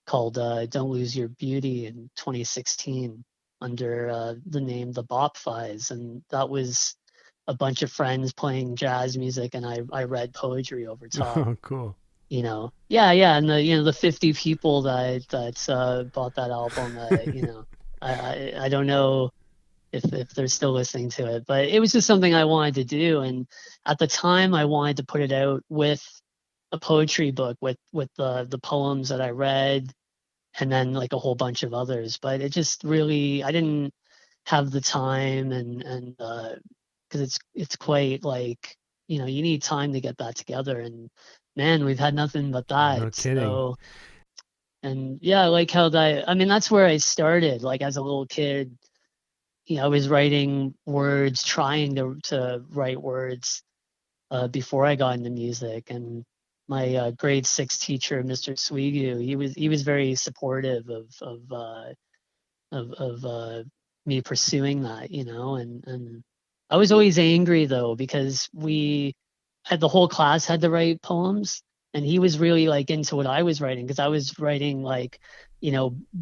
called Don't Lose Your Beauty in 2016, under the name The Bop Fives. And that was a bunch of friends playing jazz music, and I read poetry over top. Oh, cool. Yeah, and the 50 people that bought that album, I don't know if they're still listening to it. But it was just something I wanted to do, and at the time I wanted to put it out with a poetry book with the poems that I read, and then like a whole bunch of others. But it just really I didn't have the time, and because it's quite like, you need time to get that together, and man, we've had nothing but No that. kidding. So, and yeah, I like how that, I mean, that's where I started. Like as a little kid, I was writing words, trying to write words before I got into music. And my grade six teacher, Mr. Swigu, he was very supportive of me pursuing that, and I was always angry though because we had the whole class had to write poems, and he was really like into what I was writing because I was writing like,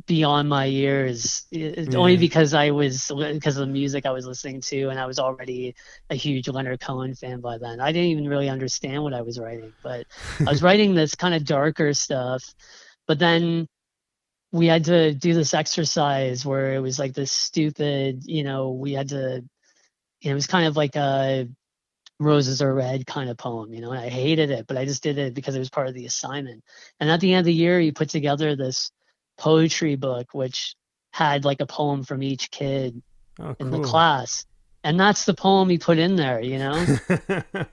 beyond my years. It's only Yeah. because of the music I was listening to, and I was already a huge Leonard Cohen fan by then. I didn't even really understand what I was writing, but I was writing this kind of darker stuff. But then we had to do this exercise where it was like this stupid, we had to, it was kind of like a roses are red kind of poem, and I hated it, but I just did it because it was part of the assignment. And at the end of the year, he put together this poetry book, which had like a poem from each kid Oh, in the cool. class. And that's the poem he put in there.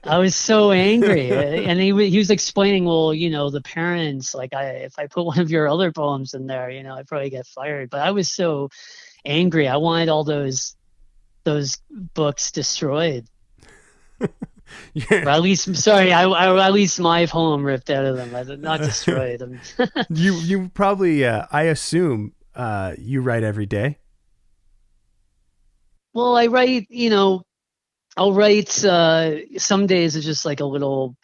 I was so angry, and he was explaining, well, the parents, like if I put one of your other poems in there, I'd probably get fired. But I was so angry. I wanted all those books destroyed, Yeah. or at least, sorry, at least my poem ripped out of them, not destroyed. You probably I assume you write every day. Well, I write, I'll write. Some days it's just like a little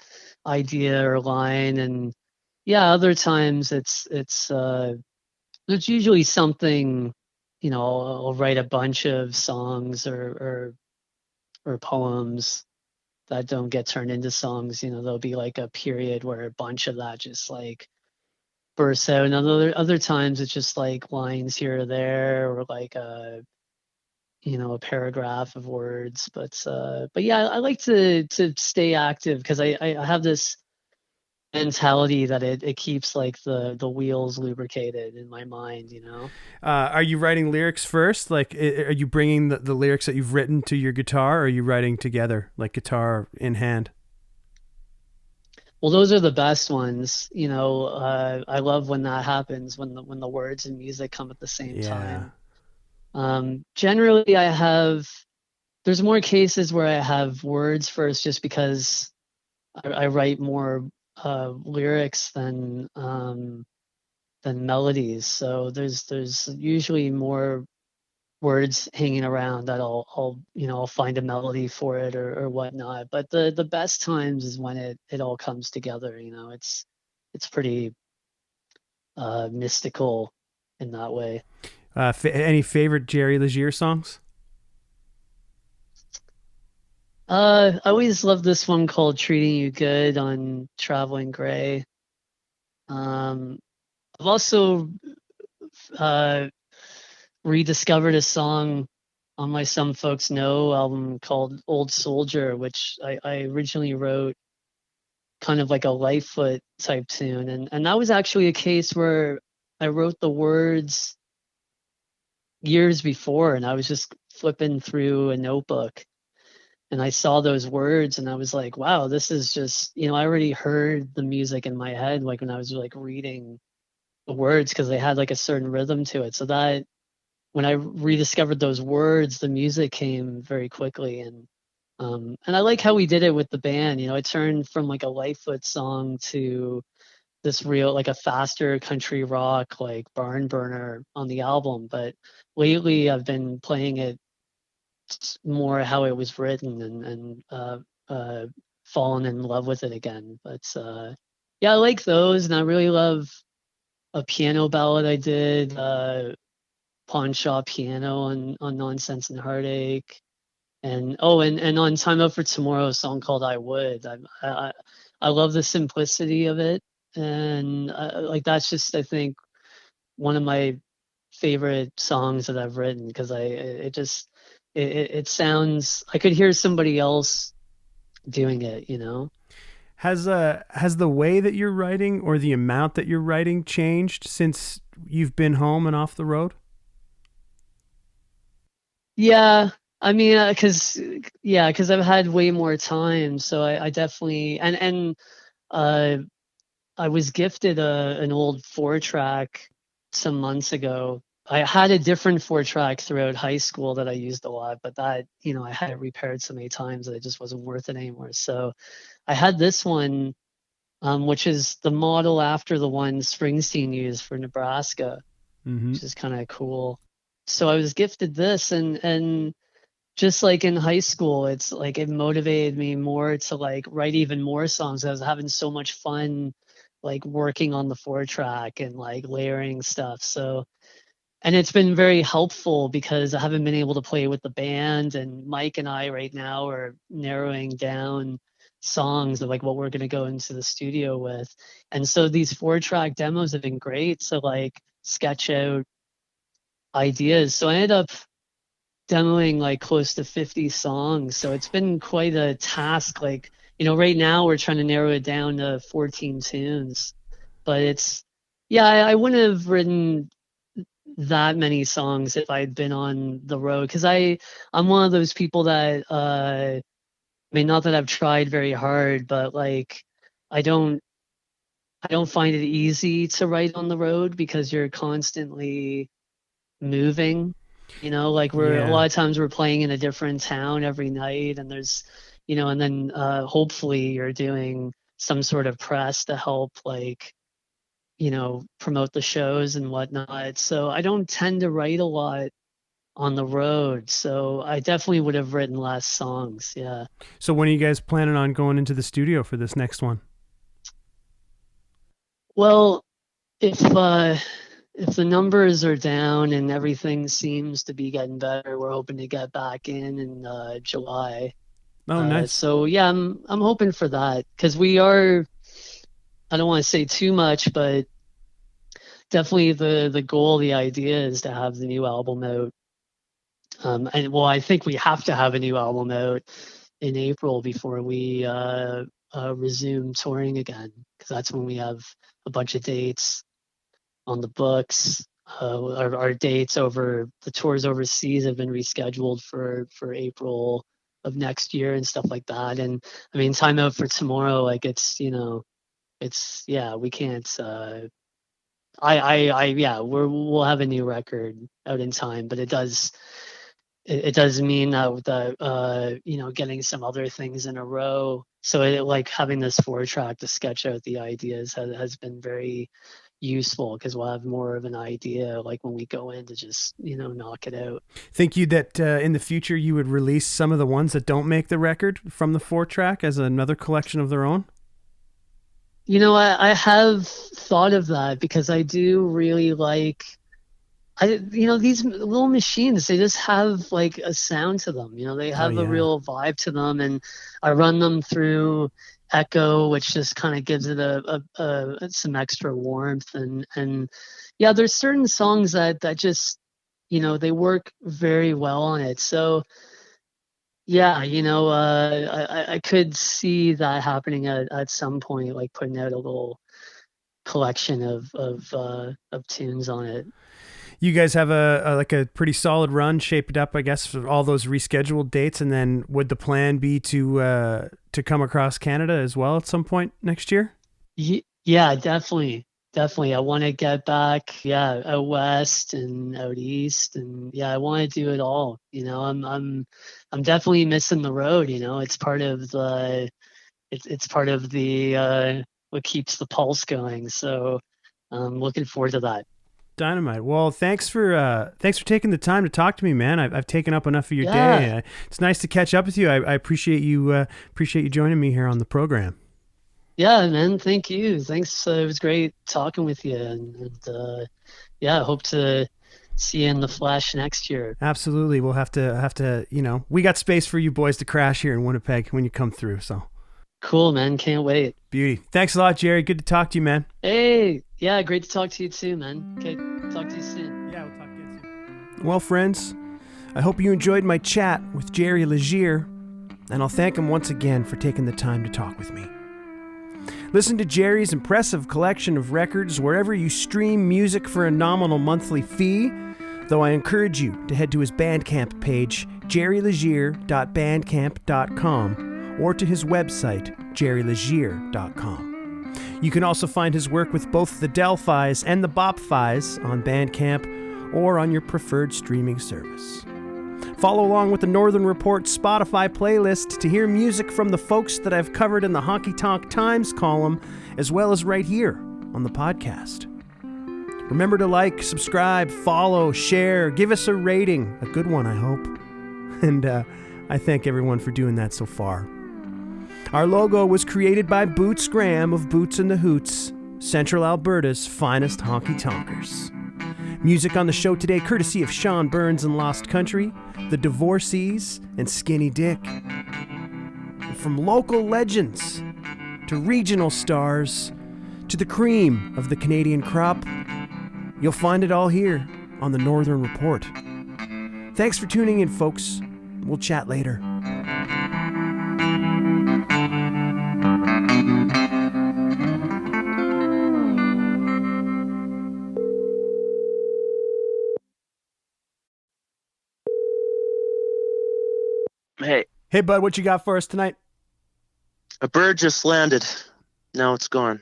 idea or line, and yeah, other times it's usually something. I'll write a bunch of songs or poems that don't get turned into songs. There'll be like a period where a bunch of that just like bursts out, and other times it's just like lines here or there, or like a paragraph of words. But yeah, I like to stay active because I have this mentality that it keeps like the wheels lubricated in my mind. Are you writing lyrics first? Like, are you bringing the lyrics that you've written to your guitar, or are you writing together, like guitar in hand? Well, those are the best ones. I love when that happens, when the words and music come at the same Yeah. time. Generally, there's more cases where I have words first just because I write more lyrics than melodies. So there's usually more words hanging around that I'll find a melody for it or whatnot. But the best times is when it all comes together. It's pretty mystical in that way. Any favorite Jerry Legier songs? I always loved this one called "Treating You Good" on Traveling Gray. I've also uh, rediscovered a song on my Some Folks Know album called "Old Soldier," which I originally wrote kind of like a Lightfoot type tune, and that was actually a case where I wrote the words years before, and I was just flipping through a notebook, and I saw those words, and I was like, wow, this is just, I already heard the music in my head, like when I was like reading the words, because they had like a certain rhythm to it. So that when I rediscovered those words, the music came very quickly. And I like how we did it with the band. It turned from like a Lightfoot song to this real, like a faster country rock, like barn burner on the album. But lately I've been playing it more how it was written, and fallen in love with it again. But yeah, I like those, and I really love a piano ballad I did, Pawn Shop Piano on Nonsense and Heartache. And oh, and on Time Out for Tomorrow, a song called I Would. I love the simplicity of it, and like that's just, I think, one of my favorite songs that I've written, because it just it sounds, I could hear somebody else doing it, you know? Has the way that you're writing or the amount that you're writing changed since you've been home and off the road? Yeah, I mean, cause I've had way more time, so I definitely, uh, I was gifted an old 4-track some months ago. I had a different 4-track throughout high school that I used a lot, but that, I had it repaired so many times that it just wasn't worth it anymore. So I had this one, which is the model after the one Springsteen used for Nebraska, Mm-hmm. which is kind of cool. So I was gifted this, and just like in high school, it's like it motivated me more to like write even more songs. I was having so much fun like working on the 4-track and like layering stuff. So, and it's been very helpful because I haven't been able to play with the band, and Mike and I right now are narrowing down songs of like what we're going to go into the studio with. And so these 4-track demos have been great to like sketch out ideas. So I ended up demoing like close to 50 songs. So it's been quite a task. Like, right now we're trying to narrow it down to 14 tunes. But yeah, I wouldn't have written that many songs if I'd been on the road. Cause I'm one of those people that, I mean, not that I've tried very hard, but like, I don't, I don't find it easy to write on the road because you're constantly moving. Like we're a Yeah. lot of times we're playing in a different town every night, and there's, and then hopefully you're doing some sort of press to help like, promote the shows and whatnot. So I don't tend to write a lot on the road. So I definitely would have written less songs. Yeah. So when are you guys planning on going into the studio for this next one? Well, if if the numbers are down and everything seems to be getting better, we're hoping to get back in July. Oh, nice. So yeah, I'm hoping for that because we are. I don't want to say too much, but definitely the goal, the idea is to have the new album out. And well, I think we have to have a new album out in April before we resume touring again, because that's when we have a bunch of dates on the books. Our dates over the tours overseas have been rescheduled for April of next year and stuff like that. And I mean, Time Out for Tomorrow, like it's yeah, we can't. Yeah, we'll have a new record out in time, but it does mean that getting some other things in a row. So like having this 4-track to sketch out the ideas has been very useful because we'll have more of an idea like when we go in to just knock it out. Think you that in the future you would release some of the ones that don't make the record from the 4-track as another collection of their own? I have thought of that because I do really like these little machines, they just have like a sound to them. They Oh, have a yeah. real vibe to them, and I run them through Echo, which just kind of gives it some extra warmth, and yeah, there's certain songs that just they work very well on it. So yeah, I could see that happening at some point, like putting out a little collection of tunes on it. You guys have a like a pretty solid run shaped up, I guess, for all those rescheduled dates, and then would the plan be to come across Canada as well at some point next year? Yeah, definitely. Definitely. I want to get back, yeah, out west and out east, and yeah, I want to do it all. I'm definitely missing the road, It's part of it's part of the what keeps the pulse going. So I'm looking forward to that. Dynamite. Well, thanks for taking the time to talk to me, man. I've taken up enough of your Yeah. day. It's nice to catch up with you. I appreciate you joining me here on the program. Yeah, man. Thank you. Thanks. It was great talking with you, and yeah, I hope to see you in the flesh next year. Absolutely. We'll have to, we got space for you boys to crash here in Winnipeg when you come through. So Cool, man. Can't wait. beauty. Thanks a lot, Jerry. Good to talk to you, man. Hey, yeah, great to talk to you too, man. Okay, talk to you soon. Yeah, we'll talk again soon. Well, friends, I hope you enjoyed my chat with Jerry Legier, and I'll thank him once again for taking the time to talk with me. Listen to Jerry's impressive collection of records wherever you stream music for a nominal monthly fee, though I encourage you to head to his Bandcamp page, jerrylegier.bandcamp.com, or to his website, jerrylegier.com. You can also find his work with both the Delphis and the Bopphis on Bandcamp or on your preferred streaming service. Follow along with the Northern Report Spotify playlist to hear music from the folks that I've covered in the Honky-Tonk Times column, as well as right here on the podcast. Remember to like, subscribe, follow, share, give us a rating. A good one, I hope. And I thank everyone for doing that so far. Our logo was created by Boots Graham of Boots and the Hoots, Central Alberta's finest honky-tonkers. Music on the show today courtesy of Sean Burns and Lost Country, The Divorcees, and Skinny Dick. And from local legends to regional stars to the cream of the Canadian crop, you'll find it all here on the Northern Report. Thanks for tuning in, folks. We'll chat later. Hey, bud, what you got for us tonight? a bird just landed. Now it's gone.